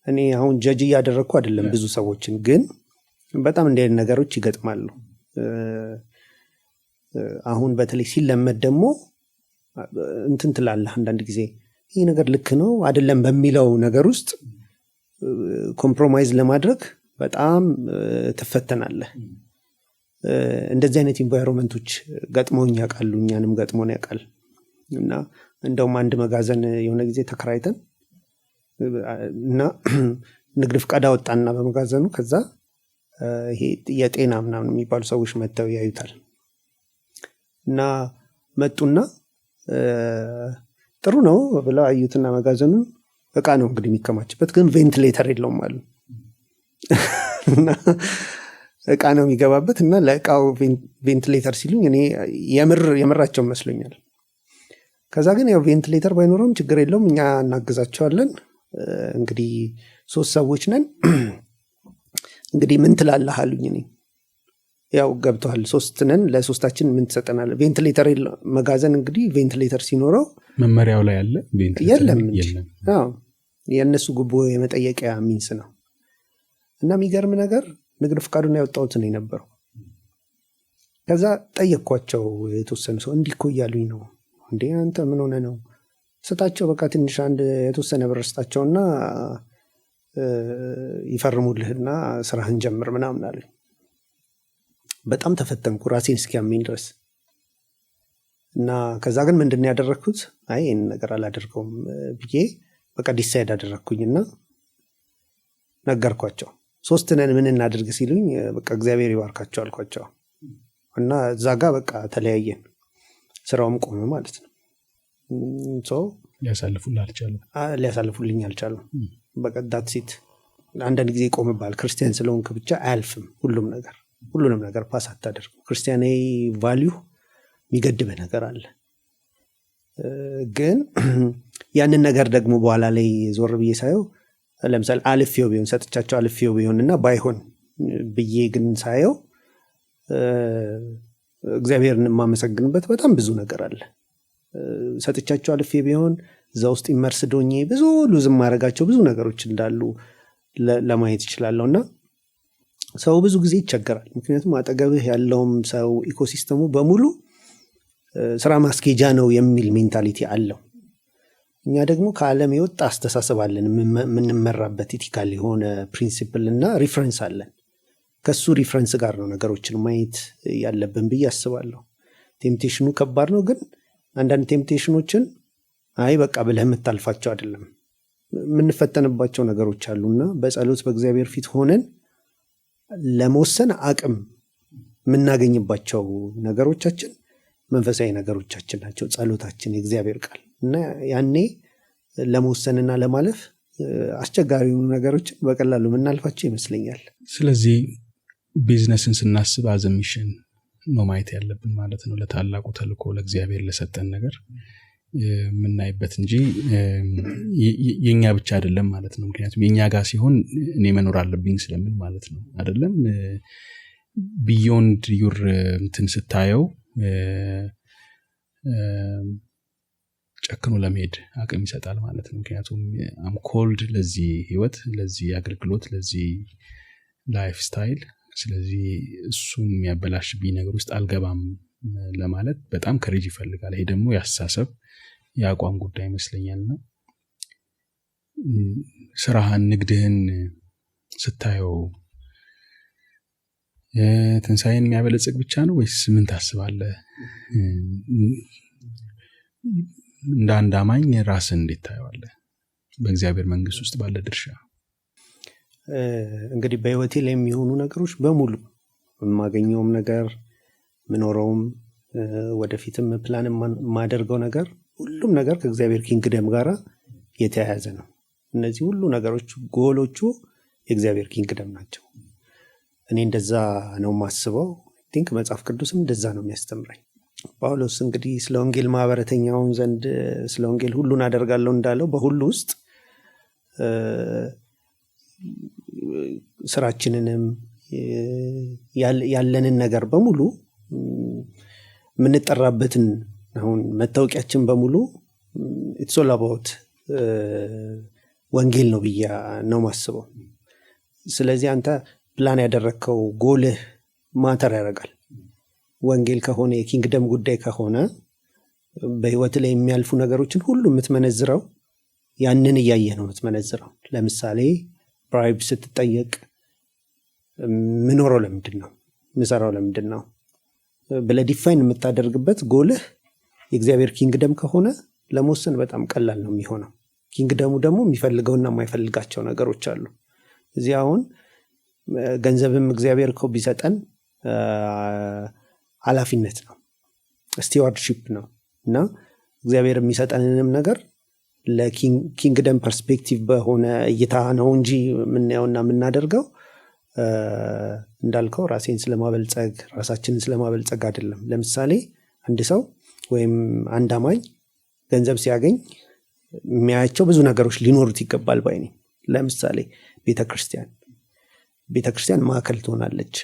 እኔ አሁን ጀጅ እያደረግኩ አይደለም ብዙ ሰዎችን፣ ግን በጣም እንዲህ አይነት ነገሮች ይገጥማሉ። አሁን በተለይ ሲለመድ ደግሞ እንትን ትላለህ አንዳንድ ጊዜ ይህ ነገር ልክ ነው አይደለም በሚለው ነገር ውስጥ ኮምፕሮማይዝ ለማድረግ በጣም ትፈተናለህ። እንደዚህ አይነት ኢንቫይሮንመንቶች ገጥሞኝ ያውቃሉ፣ እኛንም ገጥሞን ያውቃል። እና እንደውም አንድ መጋዘን የሆነ ጊዜ ተከራይተን እና ንግድ ፍቃድ አወጣና በመጋዘኑ ከዛ ይሄ የጤና ምናምን የሚባሉ ሰዎች መጥተው ያዩታል እና መጡና ጥሩ ነው ብለው አዩትና መጋዘኑን እቃ ነው እንግዲህ የሚከማችበት ግን ቬንቲሌተር የለውም አሉ። እቃ ነው የሚገባበት እና ለእቃው ቬንቲሌተር ሲሉኝ እኔ የምራቸው መስሎኛል። ከዛ ግን ያው ቬንቲሌተር ባይኖረውም ችግር የለውም እኛ እናግዛቸዋለን፣ እንግዲህ 3 ሰዎች ነን፣ እንግዲህ ምን ትላለህ አሉኝ። እኔ ያው ገብተዋል 3 ነን፣ ለ3ታችን ምን ትሰጠናለህ? ቬንቲሌተር መጋዘን እንግዲህ ቬንቲሌተር ሲኖረው መመሪያው ላይ ያለ ቬንቲሌተር የለም። የእነሱ ጉቦ የመጠየቂያ ሚንስ ነው። እና የሚገርም ነገር ንግድ ፍቃዱን ያወጣሁት ነው የነበረው። ከዛ ጠየቅኳቸው የተወሰኑ ሰው እንዲህ እኮ እያሉኝ ነው። እንዴ አንተ ምን ሆነ ነው? ስጣቸው በቃ ትንሽ አንድ የተወሰነ ብር ስጣቸውና ይፈርሙልህና ስራህን ጀምር ምናምን አሉኝ። በጣም ተፈተንኩ ራሴን እስኪያመኝ ድረስ። እና ከዛ ግን ምንድን ነው ያደረግኩት? አይ ይህን ነገር አላደርገውም ብዬ በቃ ዲሳይድ አደረግኩኝና ነገርኳቸው። 3 ነን ምን እናድርግ ሲሉኝ በቃ እግዚአብሔር ይባርካቸው አልኳቸው። እና እዛ ጋር በቃ ተለያየን፣ ስራውም ቆመ ማለት ነው። ሊያሳልፉልኝ አልቻሉም። በቃ ዳትሲት አንዳንድ ጊዜ ይቆምባል። ክርስቲያን ስለሆንክ ብቻ አያልፍም ሁሉንም ነገር ፓስ አታደርግም። ክርስቲያናዊ ቫሊዩ የሚገድበ ነገር አለ። ግን ያንን ነገር ደግሞ በኋላ ላይ ዞር ብዬ ሳየው ለምሳሌ አልፌው ቢሆን ሰጥቻቸው አልፌው ቢሆንና ባይሆን ብዬ ግን ሳየው እግዚአብሔርን የማመሰግንበት በጣም ብዙ ነገር አለ። ሰጥቻቸው አልፌ ቢሆን እዛ ውስጥ ይመርስዶኝ ብዙ ሉዝም ማድረጋቸው ብዙ ነገሮች እንዳሉ ለማየት ይችላለሁ። እና ሰው ብዙ ጊዜ ይቸገራል። ምክንያቱም አጠገብህ ያለውም ሰው ኢኮሲስተሙ በሙሉ ስራ ማስኬጃ ነው የሚል ሜንታሊቲ አለው። እኛ ደግሞ ከዓለም የወጣ አስተሳሰብ አለን፣ የምንመራበት ኢቲካል የሆነ ፕሪንሲፕል እና ሪፍረንስ አለን። ከሱ ሪፍረንስ ጋር ነው ነገሮችን ማየት ያለብን ብዬ አስባለሁ። ቴምፕቴሽኑ ከባድ ነው፣ ግን አንዳንድ ቴምፕቴሽኖችን አይ በቃ ብለህ የምታልፋቸው አይደለም፣ የምንፈተንባቸው ነገሮች አሉና በጸሎት በእግዚአብሔር ፊት ሆነን ለመወሰን አቅም የምናገኝባቸው ነገሮቻችን መንፈሳዊ ነገሮቻችን ናቸው። ጸሎታችን፣ የእግዚአብሔር ቃል እና ያኔ ለመወሰንና ለማለፍ አስቸጋሪ ነገሮችን በቀላሉ የምናልፋቸው ይመስለኛል። ስለዚህ ቢዝነስን ስናስብ አዘ ሚሽን ነው ማየት ያለብን ማለት ነው። ለታላቁ ተልእኮ ለእግዚአብሔር ለሰጠን ነገር የምናይበት እንጂ የኛ ብቻ አይደለም ማለት ነው። ምክንያቱም የኛ ጋር ሲሆን እኔ መኖር አለብኝ ስለምን ማለት ነው አይደለም። ቢዮንድ ዩር እንትን ስታየው ጨክኖ ለመሄድ አቅም ይሰጣል ማለት ነው። ምክንያቱም አም ኮልድ ለዚህ ህይወት፣ ለዚህ አገልግሎት፣ ለዚህ ላይፍ ስታይል። ስለዚህ እሱን የሚያበላሽብኝ ነገር ውስጥ አልገባም ለማለት በጣም ከሬጅ ይፈልጋል። ይሄ ደግሞ ያስተሳሰብ የአቋም ጉዳይ ይመስለኛልና ስራህን፣ ንግድህን ስታየው ትንሳኤን የሚያበለጽግ ብቻ ነው ወይስ ምን ታስባለህ? እንደ አንድ አማኝ ራስን እንዴት ታየዋለህ በእግዚአብሔር መንግስት ውስጥ ባለ ድርሻ? እንግዲህ በህይወቴ ላይ የሚሆኑ ነገሮች በሙሉ የማገኘውም ነገር፣ ምኖረውም፣ ወደፊትም ፕላን የማደርገው ነገር ሁሉም ነገር ከእግዚአብሔር ኪንግደም ጋር የተያያዘ ነው። እነዚህ ሁሉ ነገሮች ጎሎቹ የእግዚአብሔር ኪንግደም ናቸው። እኔ እንደዛ ነው የማስበው። ቲንክ መጽሐፍ ቅዱስም እንደዛ ነው የሚያስተምረኝ። ጳውሎስ እንግዲህ ስለ ወንጌል ማህበረተኛውን ዘንድ ስለ ወንጌል ሁሉን አደርጋለሁ እንዳለው በሁሉ ውስጥ ስራችንንም ያለንን ነገር በሙሉ የምንጠራበትን አሁን መታወቂያችን በሙሉ ኢትስ ኦል አባውት ወንጌል ነው ብዬ ነው ማስበው። ስለዚህ አንተ ፕላን ያደረግከው ጎልህ ማተር ያደርጋል። ወንጌል ከሆነ የኪንግደም ጉዳይ ከሆነ በህይወት ላይ የሚያልፉ ነገሮችን ሁሉ የምትመነዝረው ያንን እያየህ ነው የምትመነዝረው። ለምሳሌ ብራይብ ስትጠየቅ ምኖረው ለምንድን ነው ምሰራው ለምንድን ነው ብለህ ዲፋይን የምታደርግበት ጎልህ የእግዚአብሔር ኪንግደም ከሆነ ለመወሰን በጣም ቀላል ነው የሚሆነው። ኪንግደሙ ደግሞ የሚፈልገውና የማይፈልጋቸው ነገሮች አሉ። እዚህ አሁን ገንዘብም እግዚአብሔር እኮ ቢሰጠን ኃላፊነት ነው፣ ስቲዋርድሺፕ ነው እና እግዚአብሔር የሚሰጠንንም ነገር ለኪንግደም ፐርስፔክቲቭ በሆነ እይታ ነው እንጂ የምናየውና የምናደርገው እንዳልከው ራሴን ስለማበልጸግ ራሳችንን ስለማበልጸግ አይደለም። ለምሳሌ አንድ ሰው ወይም አንድ አማኝ ገንዘብ ሲያገኝ የሚያያቸው ብዙ ነገሮች ሊኖሩት ይገባል ባይ ነኝ። ለምሳሌ ቤተክርስቲያን ማዕከል ትሆናለች፣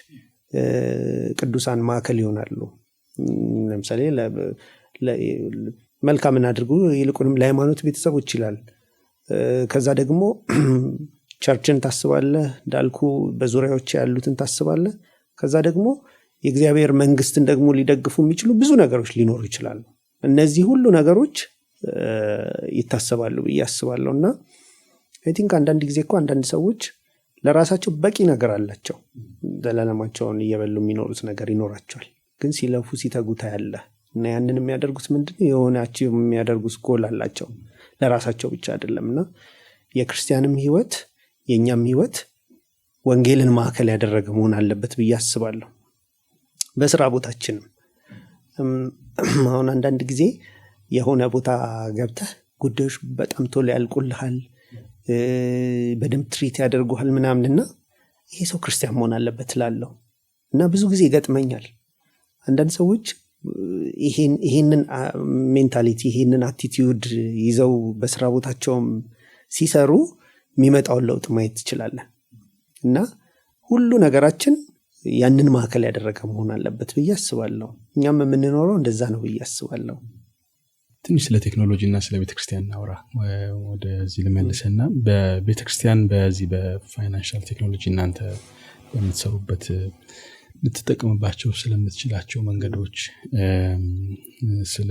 ቅዱሳን ማዕከል ይሆናሉ። ለምሳሌ መልካምን አድርጉ ይልቁንም ለሃይማኖት ቤተሰቦች ይላል። ከዛ ደግሞ ቸርችን ታስባለህ፣ እንዳልኩ በዙሪያዎች ያሉትን ታስባለህ። ከዛ ደግሞ የእግዚአብሔር መንግስትን ደግሞ ሊደግፉ የሚችሉ ብዙ ነገሮች ሊኖሩ ይችላሉ። እነዚህ ሁሉ ነገሮች ይታሰባሉ ብዬ አስባለሁ። እና አይ ቲንክ አንዳንድ ጊዜ እኮ አንዳንድ ሰዎች ለራሳቸው በቂ ነገር አላቸው፣ ዘላለማቸውን እየበሉ የሚኖሩት ነገር ይኖራቸዋል። ግን ሲለፉ ሲተጉታ ያለ እና ያንን የሚያደርጉት ምንድነው የሆናቸው የሚያደርጉት ጎል አላቸው፣ ለራሳቸው ብቻ አይደለም። እና የክርስቲያንም ህይወት የኛም ህይወት ወንጌልን ማዕከል ያደረገ መሆን አለበት ብዬ አስባለሁ። በስራ ቦታችንም አሁን አንዳንድ ጊዜ የሆነ ቦታ ገብተህ ጉዳዮች በጣም ቶሎ ያልቁልሃል፣ በደንብ ትሪት ያደርጉሃል ምናምንና ይሄ ሰው ክርስቲያን መሆን አለበት እላለሁ። እና ብዙ ጊዜ ይገጥመኛል አንዳንድ ሰዎች ይሄንን ሜንታሊቲ ይሄንን አቲቲዩድ ይዘው በስራ ቦታቸውም ሲሰሩ የሚመጣውን ለውጥ ማየት ትችላለህ። እና ሁሉ ነገራችን ያንን ማዕከል ያደረገ መሆን አለበት ብዬ አስባለሁ። እኛም የምንኖረው እንደዛ ነው ብዬ አስባለሁ። ትንሽ ስለ ቴክኖሎጂ እና ስለ ቤተክርስቲያን እናውራ። ወደዚህ ልመልስና በቤተክርስቲያን በዚህ በፋይናንሻል ቴክኖሎጂ እናንተ በምትሰሩበት ልትጠቀምባቸው ስለምትችላቸው መንገዶች ስለ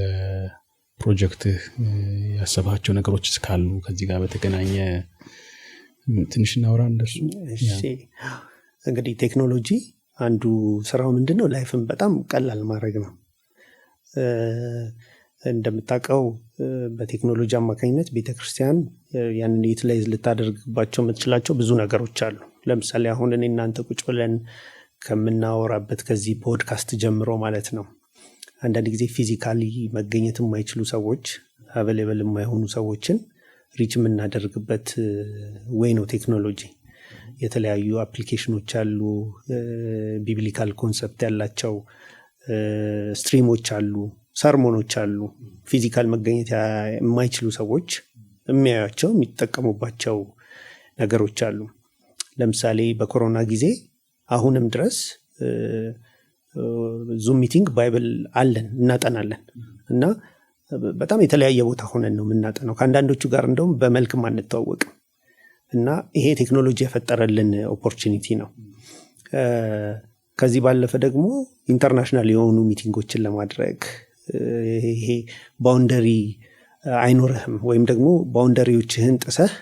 ፕሮጀክት ያሰባቸው ነገሮች እስካሉ ከዚህ ጋር በተገናኘ ትንሽ እናውራ እንደሱ። እሺ እንግዲህ ቴክኖሎጂ አንዱ ስራው ምንድነው ላይፍን በጣም ቀላል ማድረግ ነው። እንደምታውቀው በቴክኖሎጂ አማካኝነት ቤተክርስቲያን ያንን ዩቲላይዝ ልታደርግባቸው የምትችላቸው ብዙ ነገሮች አሉ። ለምሳሌ አሁን እኔ እናንተ ቁጭ ብለን ከምናወራበት ከዚህ ፖድካስት ጀምሮ ማለት ነው አንዳንድ ጊዜ ፊዚካሊ መገኘት የማይችሉ ሰዎች አቬሌብል የማይሆኑ ሰዎችን ሪች የምናደርግበት ወይ ነው ቴክኖሎጂ። የተለያዩ አፕሊኬሽኖች አሉ፣ ቢብሊካል ኮንሰፕት ያላቸው ስትሪሞች አሉ፣ ሰርሞኖች አሉ። ፊዚካል መገኘት የማይችሉ ሰዎች የሚያዩቸው የሚጠቀሙባቸው ነገሮች አሉ። ለምሳሌ በኮሮና ጊዜ አሁንም ድረስ ዙም ሚቲንግ ባይብል አለን እናጠናለን እና በጣም የተለያየ ቦታ ሆነን ነው የምናጠናው። ከአንዳንዶቹ ጋር እንደውም በመልክም አንተዋወቅም እና ይሄ ቴክኖሎጂ የፈጠረልን ኦፖርቹኒቲ ነው። ከዚህ ባለፈ ደግሞ ኢንተርናሽናል የሆኑ ሚቲንጎችን ለማድረግ ይሄ ባውንደሪ አይኖርህም ወይም ደግሞ ባውንደሪዎችህን ጥሰህ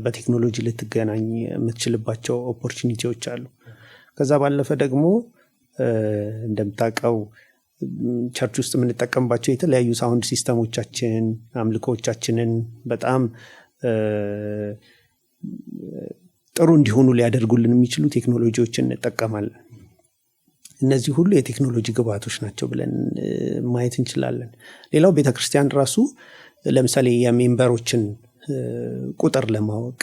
በቴክኖሎጂ ልትገናኝ የምትችልባቸው ኦፖርቹኒቲዎች አሉ። ከዛ ባለፈ ደግሞ እንደምታውቀው ቸርች ውስጥ የምንጠቀምባቸው የተለያዩ ሳውንድ ሲስተሞቻችን አምልኮቻችንን በጣም ጥሩ እንዲሆኑ ሊያደርጉልን የሚችሉ ቴክኖሎጂዎችን እንጠቀማለን። እነዚህ ሁሉ የቴክኖሎጂ ግብዓቶች ናቸው ብለን ማየት እንችላለን። ሌላው ቤተክርስቲያን ራሱ ለምሳሌ የሜምበሮችን ቁጥር ለማወቅ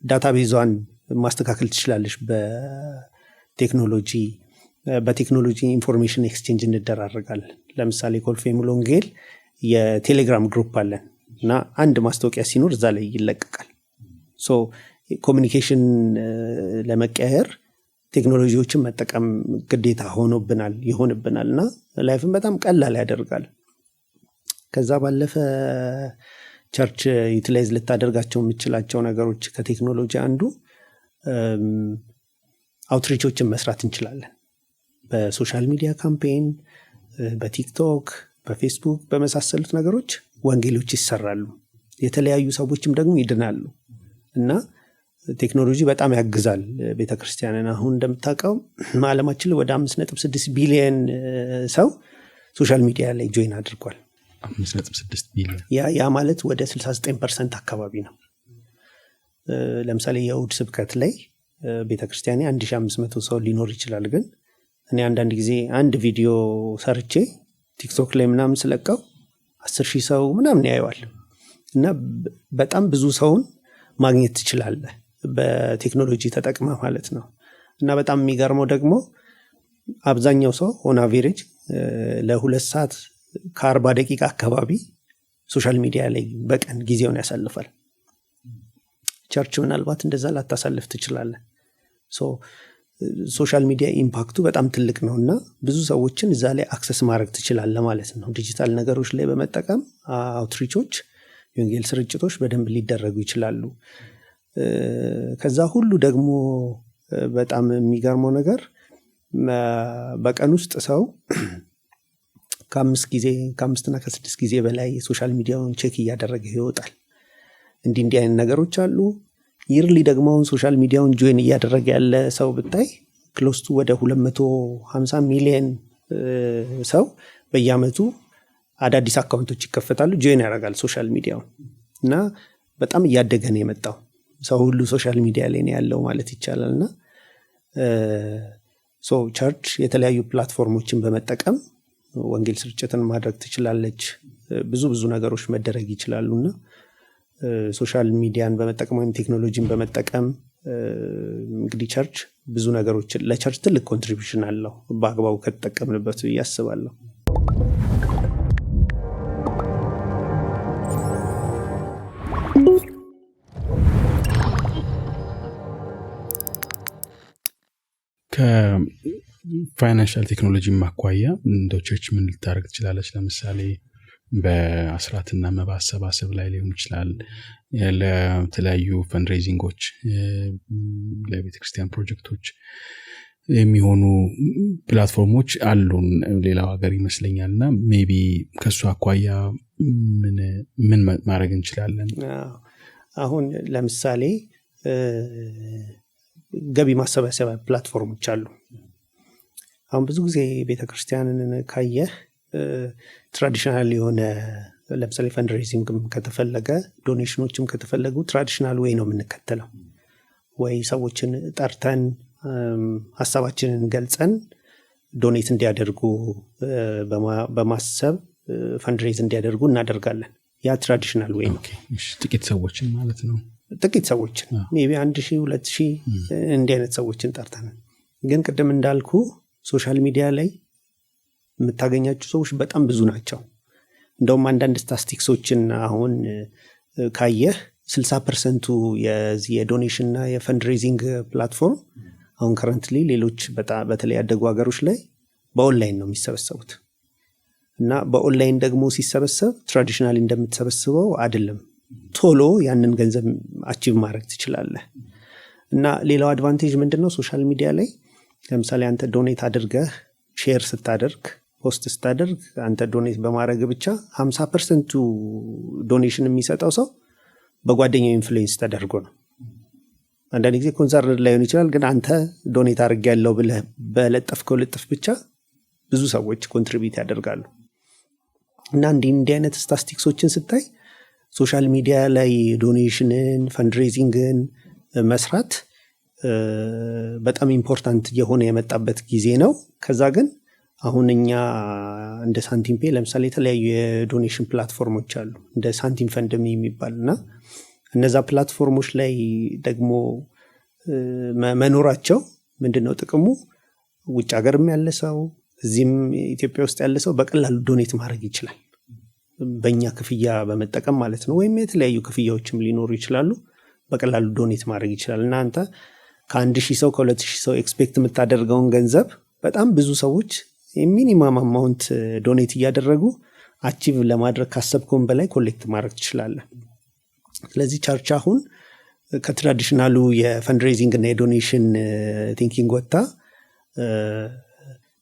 ዳታቤዟን ማስተካከል ትችላለች። በቴክኖሎጂ ኢንፎርሜሽን ኤክስቼንጅ እንደራረጋለን። ለምሳሌ ኮልፌ ሙሉ ወንጌል የቴሌግራም ግሩፕ አለን እና አንድ ማስታወቂያ ሲኖር እዛ ላይ ይለቀቃል። ሶ ኮሚኒኬሽን ለመቀየር ቴክኖሎጂዎችን መጠቀም ግዴታ ይሆንብናል እና ላይፍን በጣም ቀላል ያደርጋል። ከዛ ባለፈ ቸርች ዩቲላይዝ ልታደርጋቸው የምችላቸው ነገሮች ከቴክኖሎጂ አንዱ አውትሪቾችን መስራት እንችላለን። በሶሻል ሚዲያ ካምፔን፣ በቲክቶክ፣ በፌስቡክ በመሳሰሉት ነገሮች ወንጌሎች ይሰራሉ። የተለያዩ ሰዎችም ደግሞ ይድናሉ እና ቴክኖሎጂ በጣም ያግዛል ቤተክርስቲያንን። አሁን እንደምታውቀው ዓለማችን ወደ 5.6 ቢሊዮን ሰው ሶሻል ሚዲያ ላይ ጆይን አድርጓል። 5.6 ቢሊዮን ያ ማለት ወደ 69% አካባቢ ነው። ለምሳሌ የእሁድ ስብከት ላይ ቤተክርስቲያኔ 1500 ሰው ሊኖር ይችላል። ግን እኔ አንዳንድ ጊዜ አንድ ቪዲዮ ሰርቼ ቲክቶክ ላይ ምናምን ስለቀው 10,000 ሰው ምናምን ያየዋል እና በጣም ብዙ ሰውን ማግኘት ትችላለህ በቴክኖሎጂ ተጠቅመህ ማለት ነው። እና በጣም የሚገርመው ደግሞ አብዛኛው ሰው ኦን አቬሬጅ ለ2 ሰዓት ከ40 ደቂቃ አካባቢ ሶሻል ሚዲያ ላይ በቀን ጊዜውን ያሳልፋል። ቸርች ምናልባት እንደዛ ላታሳልፍ ትችላለህ። ሶሻል ሚዲያ ኢምፓክቱ በጣም ትልቅ ነው እና ብዙ ሰዎችን እዛ ላይ አክሰስ ማድረግ ትችላለህ ማለት ነው። ዲጂታል ነገሮች ላይ በመጠቀም አውትሪቾች፣ የወንጌል ስርጭቶች በደንብ ሊደረጉ ይችላሉ። ከዛ ሁሉ ደግሞ በጣም የሚገርመው ነገር በቀን ውስጥ ሰው ከ5 እና ከ6 ጊዜ በላይ ሶሻል ሚዲያውን ቼክ እያደረገ ይወጣል። እንዲህ አይነት ነገሮች አሉ። ይርሊ ደግሞ አሁን ሶሻል ሚዲያውን ጆይን እያደረገ ያለ ሰው ብታይ ክሎስቱ ወደ 250 ሚሊዮን ሰው በየአመቱ አዳዲስ አካውንቶች ይከፈታሉ፣ ጆይን ያደርጋል ሶሻል ሚዲያውን እና በጣም እያደገ ነው የመጣው። ሰው ሁሉ ሶሻል ሚዲያ ላይ ነው ያለው ማለት ይቻላል። እና ቸርች የተለያዩ ፕላትፎርሞችን በመጠቀም ወንጌል ስርጭትን ማድረግ ትችላለች። ብዙ ነገሮች መደረግ ይችላሉና ሶሻል ሚዲያን በመጠቀም ወይም ቴክኖሎጂን በመጠቀም እንግዲህ ቸርች ብዙ ነገሮችን ለቸርች ትልቅ ኮንትሪቢዩሽን አለው በአግባቡ ከተጠቀምንበት ብዬ አስባለሁ። ከፋይናንሻል ቴክኖሎጂ ማኳያ እንደው ቸርች ምን ልታደርግ ትችላለች? ለምሳሌ በአስራትና መባሰባሰብ ላይ ሊሆን ይችላል፣ ለተለያዩ ፈንድሬዚንጎች፣ ለቤተክርስቲያን ፕሮጀክቶች የሚሆኑ ፕላትፎርሞች አሉን ሌላው ሀገር ይመስለኛልና ሜቢ ከሱ አኳያ ምን ማድረግ እንችላለን? አሁን ለምሳሌ ገቢ ማሰባሰቢያ ፕላትፎርሞች አሉ። አሁን ብዙ ጊዜ ቤተክርስቲያንን ካየህ ትራዲሽናል የሆነ ለምሳሌ ፈንድሬዚንግም ከተፈለገ ዶኔሽኖችም ከተፈለጉ ትራዲሽናል ወይ ነው የምንከተለው። ወይ ሰዎችን ጠርተን ሀሳባችንን ገልጸን ዶኔት እንዲያደርጉ በማሰብ ፈንድሬዝ እንዲያደርጉ እናደርጋለን። ያ ትራዲሽናል ወይ ነው። ጥቂት ሰዎችን ማለት ነው። ጥቂት ሰዎችን ሜቢ 1000 2000 እንዲህ አይነት ሰዎችን ጠርተን። ግን ቅድም እንዳልኩ ሶሻል ሚዲያ ላይ የምታገኛቸው ሰዎች በጣም ብዙ ናቸው። እንደውም አንዳንድ ስታቲስቲክሶችን አሁን ካየህ 60% የዚህ የዶኔሽን እና የፈንድሬዚንግ ፕላትፎርም አሁን ከረንትሊ ሌሎች በተለይ ያደጉ ሀገሮች ላይ በኦንላይን ነው የሚሰበሰቡት። እና በኦንላይን ደግሞ ሲሰበሰብ ትራዲሽናሊ እንደምትሰበስበው አይደለም። ቶሎ ያንን ገንዘብ አቺቭ ማድረግ ትችላለህ። እና ሌላው አድቫንቴጅ ምንድነው? ሶሻል ሚዲያ ላይ ለምሳሌ አንተ ዶኔት አድርገህ ሼር ስታደርግ ፖስት ስታደርግ አንተ ዶኔት በማድረግ ብቻ 50% ዶኔሽን የሚሰጠው ሰው በጓደኛው ኢንፍሉዌንስ ተደርጎ ነው። አንዳንድ ጊዜ ኮንሰርን ላይሆን ይችላል፣ ግን አንተ ዶኔት አድርጌያለሁ ብለህ በለጠፍከው ልጥፍ ብቻ ብዙ ሰዎች ኮንትሪቢዩት ያደርጋሉ። እና እንዲህ አይነት ስታቲስቲክሶችን ስታይ ሶሻል ሚዲያ ላይ ዶኔሽንን ፈንድሬዚንግን መስራት በጣም ኢምፖርታንት የሆነ የመጣበት ጊዜ ነው። ከዛ ግን አሁን እኛ እንደ ሳንቲም ፔ ለምሳሌ የተለያዩ የዶኔሽን ፕላትፎርሞች አሉ እንደ ሳንቲም ፈንድሚ የሚባል እና እነዛ ፕላትፎርሞች ላይ ደግሞ መኖራቸው ምንድነው ጥቅሙ? ውጭ ሀገርም ያለ ሰው እዚህም ኢትዮጵያ ውስጥ ያለ ሰው በቀላሉ ዶኔት ማድረግ ይችላል፣ በእኛ ክፍያ በመጠቀም ማለት ነው። ወይም የተለያዩ ክፍያዎችም ሊኖሩ ይችላሉ። በቀላሉ ዶኔት ማድረግ ይችላል። እና አንተ ከ1000 ሰው ከ2000 ሰው ኤክስፔክት የምታደርገውን ገንዘብ በጣም ብዙ ሰዎች ሚኒማም አማውንት ዶኔት እያደረጉ አቺቭ ለማድረግ ካሰብከውን በላይ ኮሌክት ማድረግ ትችላለህ። ስለዚህ ቸርች አሁን ከትራዲሽናሉ የፈንድሬዚንግ እና የዶኔሽን ቲንኪንግ ወጣ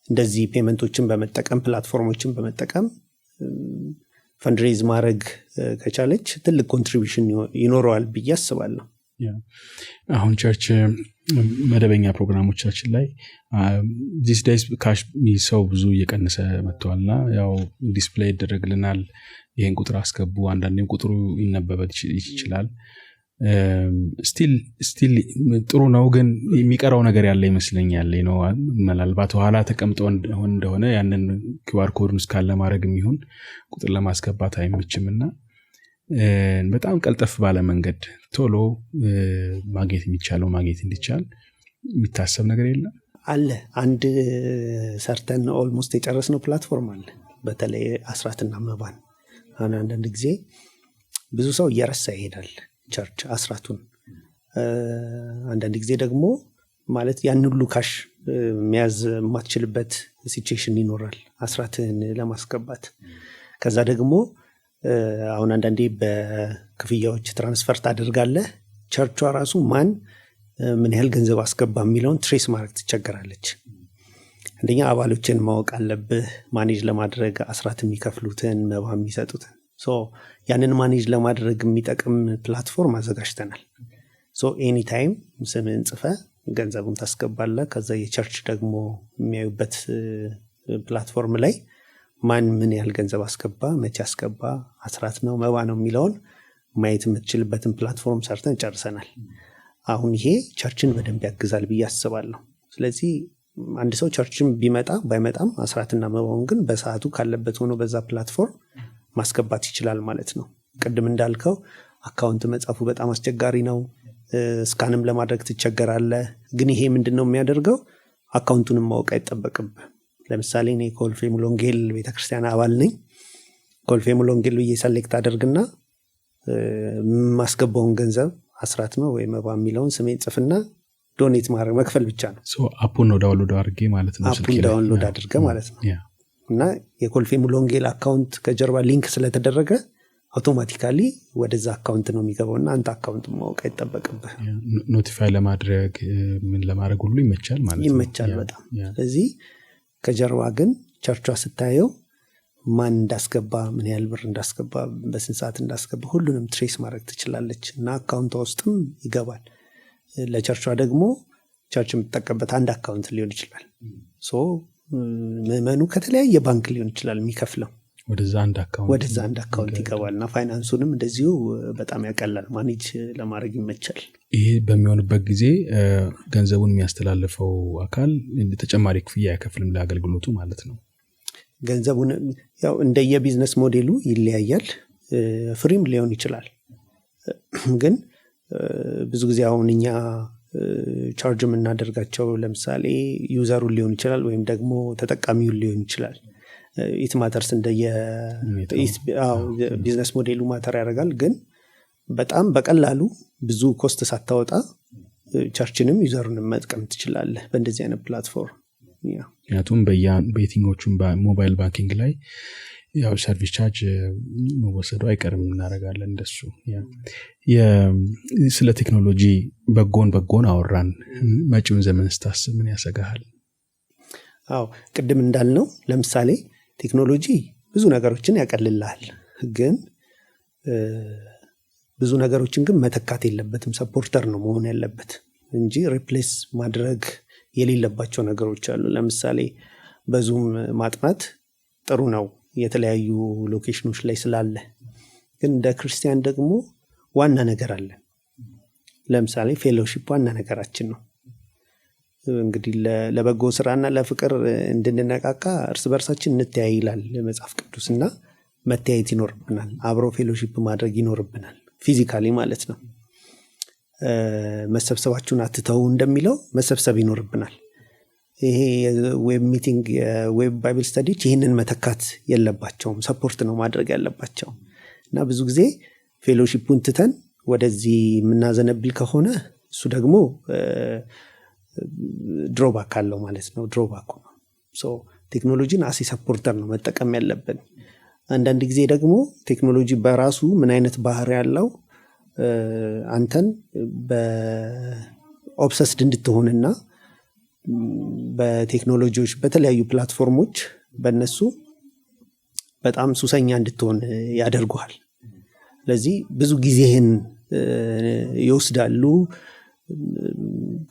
እንደዚህ ፔመንቶችን በመጠቀም ፕላትፎርሞችን በመጠቀም ፈንድሬዝ ማድረግ ከቻለች ትልቅ ኮንትሪቢዩሽን ይኖረዋል ብዬ አስባለሁ። አሁን ቸርች መደበኛ ፕሮግራሞቻችን ላይ ዲስ ዴይስ ካሽ ሰው ብዙ እየቀነሰ መጥቷልና ያው ዲስፕሌይ ይደረግልናል፣ ይሄን ቁጥር አስገቡ፣ አንዳንዴም ቁጥሩ ይነበበት ይችላል። ስቲል ጥሩ ነው፣ ግን የሚቀረው ነገር ያለ ይመስለኛል ነው። ምናልባት ኋላ ተቀምጦ እንደሆነ ያንን ኪውአር ኮድን እስካለ ማድረግ የሚሆን ቁጥር ለማስገባት አይመችምና በጣም ቀልጠፍ ባለ መንገድ ቶሎ ማግኘት የሚቻለው ማግኘት እንዲቻል የሚታሰብ ነገር የለም አለ። አንድ ሰርተን ኦልሞስት የጨረስነው ፕላትፎርም አለ። በተለይ አስራትና መባን አንዳንድ ጊዜ ብዙ ሰው እየረሳ ይሄዳል ቸርች አስራቱን። አንዳንድ ጊዜ ደግሞ ማለት ያን ሁሉ ካሽ መያዝ የማትችልበት ሲቹዌሽን ይኖራል አስራትን ለማስገባት። ከዛ ደግሞ አሁን አንዳንዴ በክፍያዎች ትራንስፈር ታደርጋለህ። ቸርቿ ራሱ ማን ምን ያህል ገንዘብ አስገባ የሚለውን ትሬስ ማድረግ ትቸገራለች። አንደኛ አባሎችን ማወቅ አለብህ ማኔጅ ለማድረግ አስራት የሚከፍሉትን መባ የሚሰጡትን። ያንን ማኔጅ ለማድረግ የሚጠቅም ፕላትፎርም አዘጋጅተናል። ኤኒ ታይም ስምን ጽፈ ገንዘቡን ታስገባለህ። ከዛ የቸርች ደግሞ የሚያዩበት ፕላትፎርም ላይ ማን ምን ያህል ገንዘብ አስገባ፣ መቼ አስገባ፣ አስራት ነው መባ ነው የሚለውን ማየት የምትችልበትን ፕላትፎርም ሰርተን ጨርሰናል። አሁን ይሄ ቸርችን በደንብ ያግዛል ብዬ አስባለሁ። ስለዚህ አንድ ሰው ቸርችን ቢመጣ ባይመጣም አስራትና መባውን ግን በሰዓቱ ካለበት ሆኖ በዛ ፕላትፎርም ማስገባት ይችላል ማለት ነው። ቅድም እንዳልከው አካውንት መጻፉ በጣም አስቸጋሪ ነው። ስካንም ለማድረግ ትቸገራለህ። ግን ይሄ ምንድነው የሚያደርገው? አካውንቱንም ማወቅ አይጠበቅብህ። ለምሳሌ እኔ ኮልፌ ሙሉ ወንጌል ቤተክርስቲያን አባል ነኝ። ኮልፌ ሙሉ ወንጌል ብዬ ሰሌክት አደርግና ማስገባውን ገንዘብ አስራት ነው ወይ መባ የሚለውን ስሜን ጽፍና ዶኔት ማድረግ መክፈል ብቻ ነው። አፑን ዳውንሎድ አድርጌ ማለት ነው። አፑን ዳውንሎድ አድርገ ማለት ነው። እና የኮልፌ ሙሉ ወንጌል አካውንት ከጀርባ ሊንክ ስለተደረገ አውቶማቲካሊ ወደዛ አካውንት ነው የሚገባውና አንተ አካውንት ማወቅ አይጠበቅብህ። ኖቲፋይ ለማድረግ ምን ለማድረግ ሁሉ ይመቻል ማለት ነው። ይመቻል በጣም። ስለዚህ ከጀርባ ግን ቸርቿ ስታየው ማን እንዳስገባ፣ ምን ያህል ብር እንዳስገባ፣ በስንት ሰዓት እንዳስገባ ሁሉንም ትሬስ ማድረግ ትችላለች እና አካውንቷ ውስጥም ይገባል። ለቸርቿ ደግሞ ቸርች የምትጠቀምበት አንድ አካውንት ሊሆን ይችላል። ሶ ምዕመኑ ከተለያየ ባንክ ሊሆን ይችላል የሚከፍለው ወደዛ አንድ አካውንት ይገባልና ፋይናንሱንም እንደዚሁ በጣም ያቀላል፣ ማኔጅ ለማድረግ ይመቻል። ይሄ በሚሆንበት ጊዜ ገንዘቡን የሚያስተላልፈው አካል ተጨማሪ ክፍያ አይከፍልም ለአገልግሎቱ ማለት ነው። ገንዘቡን ያው እንደየቢዝነስ ሞዴሉ ይለያያል። ፍሪም ሊሆን ይችላል። ግን ብዙ ጊዜ አሁን እኛ ቻርጅ የምናደርጋቸው ለምሳሌ ዩዘሩን ሊሆን ይችላል ወይም ደግሞ ተጠቃሚውን ሊሆን ይችላል። ኢት ማተርስ ቢዝነስ ሞዴሉ ማተር ያደርጋል። ግን በጣም በቀላሉ ብዙ ኮስት ሳታወጣ ቻርችንም ዩዘሩንም መጥቀም ትችላለህ በእንደዚህ አይነት ፕላትፎርም። ምክንያቱም በየትኞቹም ሞባይል ባንኪንግ ላይ ያው ሰርቪስ ቻርጅ መወሰዱ አይቀርም፣ እናደርጋለን እንደሱ። ስለ ቴክኖሎጂ በጎን አወራን። መጪውን ዘመን ስታስብ ምን ያሰጋሃል? ቅድም እንዳልነው ለምሳሌ ቴክኖሎጂ ብዙ ነገሮችን ያቀልልሃል፣ ግን ብዙ ነገሮችን ግን መተካት የለበትም። ሰፖርተር ነው መሆን ያለበት እንጂ ሪፕሌስ ማድረግ የሌለባቸው ነገሮች አሉ። ለምሳሌ በዙም ማጥናት ጥሩ ነው የተለያዩ ሎኬሽኖች ላይ ስላለ፣ ግን እንደ ክርስቲያን ደግሞ ዋና ነገር አለ። ለምሳሌ ፌሎሺፕ ዋና ነገራችን ነው። እንግዲህ ለበጎ ስራና ለፍቅር እንድንነቃቃ እርስ በርሳችን እንተያይ ይላል መጽሐፍ ቅዱስና መተያየት ይኖርብናል። አብሮ ፌሎሺፕ ማድረግ ይኖርብናል፣ ፊዚካሊ ማለት ነው። መሰብሰባችሁን አትተው እንደሚለው መሰብሰብ ይኖርብናል። ይሄ ዌብ ሚቲንግ፣ ዌብ ባይብል ስተዲዎች ይህንን መተካት የለባቸውም፣ ሰፖርት ነው ማድረግ ያለባቸው። እና ብዙ ጊዜ ፌሎሺፑን ትተን ወደዚህ የምናዘነብል ከሆነ እሱ ደግሞ ድሮባክ አለው ማለት ነው። ድሮባክ ነው። ቴክኖሎጂን አሲ ሰፖርተር ነው መጠቀም ያለብን። አንዳንድ ጊዜ ደግሞ ቴክኖሎጂ በራሱ ምን አይነት ባህሪ ያለው አንተን በኦብሰስድ እንድትሆንና በቴክኖሎጂዎች በተለያዩ ፕላትፎርሞች በእነሱ በጣም ሱሰኛ እንድትሆን ያደርጉሃል። ስለዚህ ብዙ ጊዜህን ይወስዳሉ።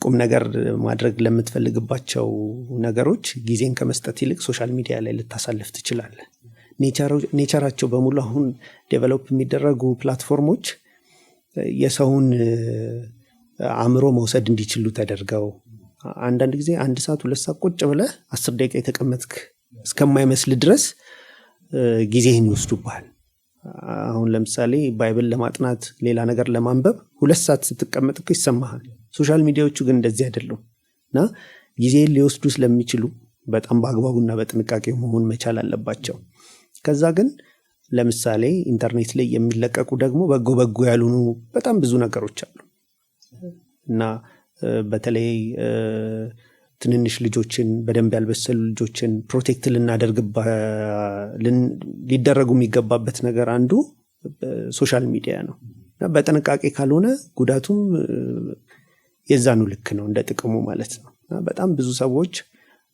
ቁም ነገር ማድረግ ለምትፈልግባቸው ነገሮች ጊዜን ከመስጠት ይልቅ ሶሻል ሚዲያ ላይ ልታሳልፍ ትችላለህ። ኔቸራቸው በሙሉ አሁን ዴቨሎፕ የሚደረጉ ፕላትፎርሞች የሰውን አእምሮ መውሰድ እንዲችሉ ተደርገው አንዳንድ ጊዜ 1 ሰዓት 2 ሰዓት ቁጭ ብለህ 10 ደቂቃ የተቀመጥክ እስከማይመስል ድረስ ጊዜህን ይወስዱብሃል። አሁን ለምሳሌ ባይብል ለማጥናት ሌላ ነገር ለማንበብ 2 ሰዓት ስትቀመጥ እኮ ይሰማሃል። ሶሻል ሚዲያዎቹ ግን እንደዚህ አይደሉም እና ጊዜን ሊወስዱ ስለሚችሉ በጣም በአግባቡና በጥንቃቄ መሆን መቻል አለባቸው። ከዛ ግን ለምሳሌ ኢንተርኔት ላይ የሚለቀቁ ደግሞ በጎ ያልሆኑ በጣም ብዙ ነገሮች አሉ እና በተለይ ትንንሽ ልጆችን በደንብ ያልበሰሉ ልጆችን ፕሮቴክት ሊደረጉ የሚገባበት ነገር አንዱ ሶሻል ሚዲያ ነው እና በጥንቃቄ ካልሆነ ጉዳቱም የዛኑ ልክ ነው እንደ ጥቅሙ ማለት ነው። እና በጣም ብዙ ሰዎች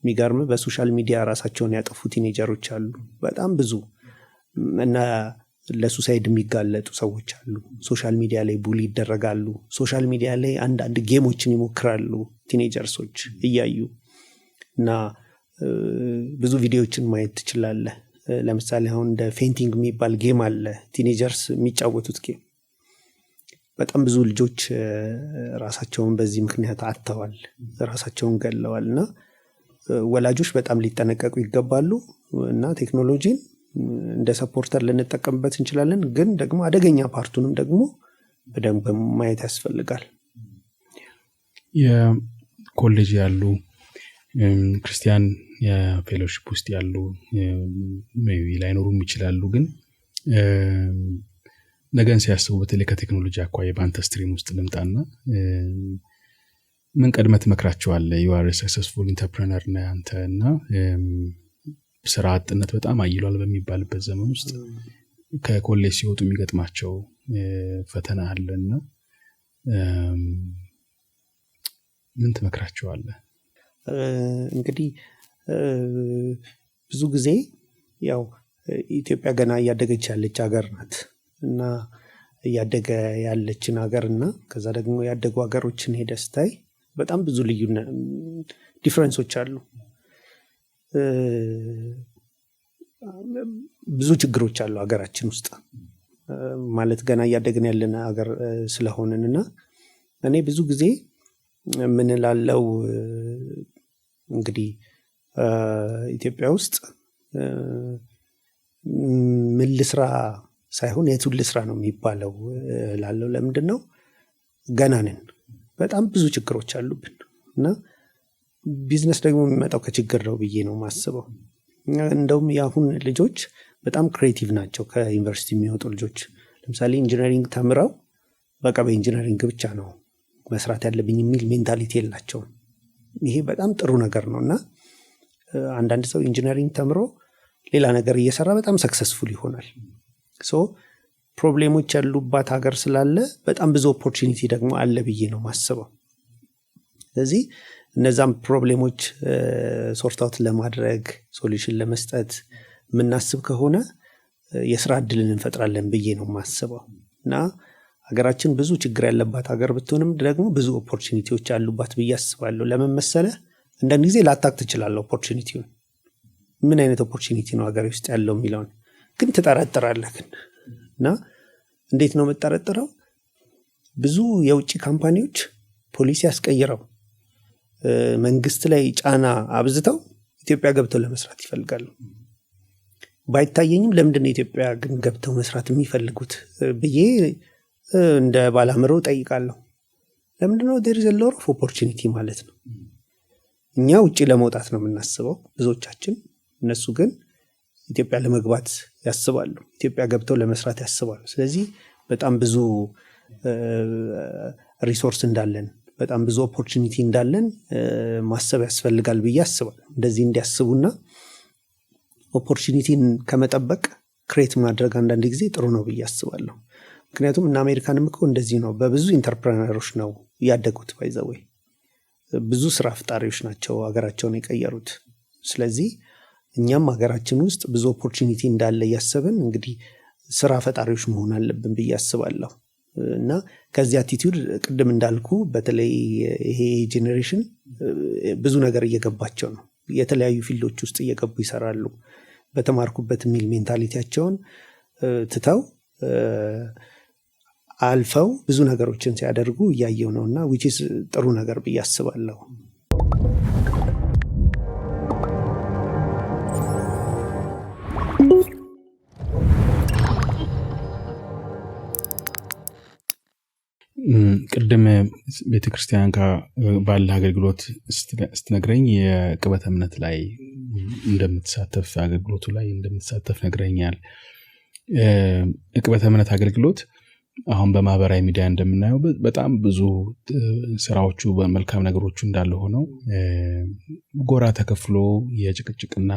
የሚገርም በሶሻል ሚዲያ ራሳቸውን ያጠፉ ቲኔጀሮች አሉ በጣም ብዙ እና ለሱሳይድ የሚጋለጡ ሰዎች አሉ። ሶሻል ሚዲያ ላይ ቡሊ ይደረጋሉ። ሶሻል ሚዲያ ላይ አንዳንድ ጌሞችን ይሞክራሉ ቲኔጀርሶች እያዩ እና ብዙ ቪዲዮዎችን ማየት ትችላለህ። ለምሳሌ አሁን እንደ ፌንቲንግ የሚባል ጌም አለ፣ ቲኔጀርስ የሚጫወቱት ጌም። በጣም ብዙ ልጆች ራሳቸውን በዚህ ምክንያት አጥተዋል፣ ራሳቸውን ገለዋል። እና ወላጆች በጣም ሊጠነቀቁ ይገባሉ። እና ቴክኖሎጂን እንደ ሰፖርተር ልንጠቀምበት እንችላለን፣ ግን ደግሞ አደገኛ ፓርቱንም ደግሞ በደንብ ማየት ያስፈልጋል። የኮሌጅ ያሉ ክርስቲያን የፌሎሺፕ ውስጥ ያሉ ሜቢ ላይኖሩም ይችላሉ፣ ግን ነገን ሲያስቡ በተለይ ከቴክኖሎጂ አኳያ በአንተ ስትሪም ውስጥ ልምጣና ምን ቀድመህ ትመክራቸዋለህ? you are a successful entrepreneur ነህ አንተ እና ስራ አጥነት በጣም አይሏል በሚባልበት ዘመን ውስጥ ከኮሌጅ ሲወጡ የሚገጥማቸው ፈተና አለና ምን ትመክራቸዋለህ? እንግዲህ ብዙ ጊዜ ያው ኢትዮጵያ ገና እያደገች ያለች ሀገር ናት እና እያደገ ያለችን ሀገርና ከዛ ደግሞ ያደጉ ሀገሮችን ሄደህ ስታይ በጣም ብዙ ልዩነት ዲፍረንሶች አሉ። ብዙ ችግሮች አሉ ሀገራችን ውስጥ ማለት ገና እያደግን ያለን ሀገር ስለሆነንና እኔ ብዙ ጊዜ ምን እላለሁ እንግዲህ ኢትዮጵያ ውስጥ ምን ልስራ ሳይሆን የቱን ልስራ ነው የሚባለው እላለሁ። ለምንድነው ገና ነን፣ በጣም ብዙ ችግሮች አሉብን እና ቢዝነስ ደግሞ የሚመጣው ከችግር ነው ብዬ ነው ማስበው። እንደውም የአሁን ልጆች በጣም ክሬቲቭ ናቸው። ከዩኒቨርሲቲ የሚወጡ ልጆች ለምሳሌ ኢንጂነሪንግ ተምረው በቃ በኢንጂነሪንግ ብቻ ነው መስራት ያለብኝ የሚል ሜንታሊቲ የላቸውም። ይሄ በጣም ጥሩ ነገር ነው እና አንዳንድ ሰው ኢንጂነሪንግ ተምሮ ሌላ ነገር እየሰራ በጣም ሰክሰስፉል ይሆናል። ሶ ፕሮብሌሞች ያሉባት ሀገር ስላለ በጣም ብዙ ኦፖርቹኒቲ ደግሞ አለ ብዬ ነው ማስበው። ስለዚህ እነዛም ፕሮብሌሞች ሶርት አውት ለማድረግ ሶሉሽን ለመስጠት የምናስብ ከሆነ የስራ እድልን እንፈጥራለን ብዬ ነው ማስበው እና ሀገራችን ብዙ ችግር ያለባት ሀገር ብትሆንም ደግሞ ብዙ ኦፖርቹኒቲዎች አሉባት ብዬ አስባለሁ። ለምን መሰለህ? አንዳንድ ጊዜ ላታክ ትችላለህ ኦፖርቹኒቲውን፣ ምን አይነት ኦፖርቹኒቲ ነው ሀገር ውስጥ ያለው የሚለውን ግን ትጠረጥራለህ። ግን እና እንዴት ነው የምትጠረጥረው? ብዙ የውጭ ካምፓኒዎች ፖሊሲ ያስቀይረው መንግስት ላይ ጫና አብዝተው ኢትዮጵያ ገብተው ለመስራት ይፈልጋሉ። ባይታየኝም ለምንድን ነው ኢትዮጵያ ግን ገብተው መስራት የሚፈልጉት ብዬ እንደ ባላምሮ ጠይቃለሁ። ለምንድን ነው? there is a lot of opportunity ማለት ነው። እኛ ውጪ ለመውጣት ነው የምናስበው ብዙዎቻችን፣ እነሱ ግን ኢትዮጵያ ለመግባት ያስባሉ፣ ኢትዮጵያ ገብተው ለመስራት ያስባሉ። ስለዚህ በጣም ብዙ ሪሶርስ እንዳለን፣ በጣም ብዙ ኦፖርቹኒቲ እንዳለን ማሰብ ያስፈልጋል ብዬ አስባለሁ። እንደዚህ እንዲያስቡና ኦፖርቹኒቲን ከመጠበቅ ክሬት ማድረግ አንዳንድ ጊዜ ጥሩ ነው ብዬ አስባለሁ። ምክንያቱም እና አሜሪካንም እኮ እንደዚህ ነው፣ በብዙ ኢንተርፕረነሮች ነው ያደጉት። ባይዘወይ ብዙ ስራ ፈጣሪዎች ናቸው ሀገራቸውን የቀየሩት። ስለዚህ እኛም ሀገራችን ውስጥ ብዙ ኦፖርቹኒቲ እንዳለ እያሰብን እንግዲህ ስራ ፈጣሪዎች መሆን አለብን ብዬ አስባለሁ። እና ከዚህ አቲቲዩድ ቅድም እንዳልኩ በተለይ ይሄ ጄኔሬሽን ብዙ ነገር እየገባቸው ነው፣ የተለያዩ ፊልዶች ውስጥ እየገቡ ይሰራሉ። በተማርኩበት የሚል ሜንታሊቲያቸውን ትተው አልፈው ብዙ ነገሮችን ሲያደርጉ እያየው ነው እና which is ጥሩ ነገር ብዬ አስባለሁ። ቅድም ቤተክርስቲያን ጋር ባለ አገልግሎት ስትነግረኝ የቅበተ እምነት ላይ እንደምትሳተፍ አገልግሎቱ ላይ እንደምትሳተፍ ነግረኛል። ቅበተ እምነት አገልግሎት አሁን በማህበራዊ ሚዲያ እንደምናየው በጣም ብዙ ስራዎቹ በመልካም ነገሮቹ እንዳለ ሆነው ጎራ ተከፍሎ የጭቅጭቅና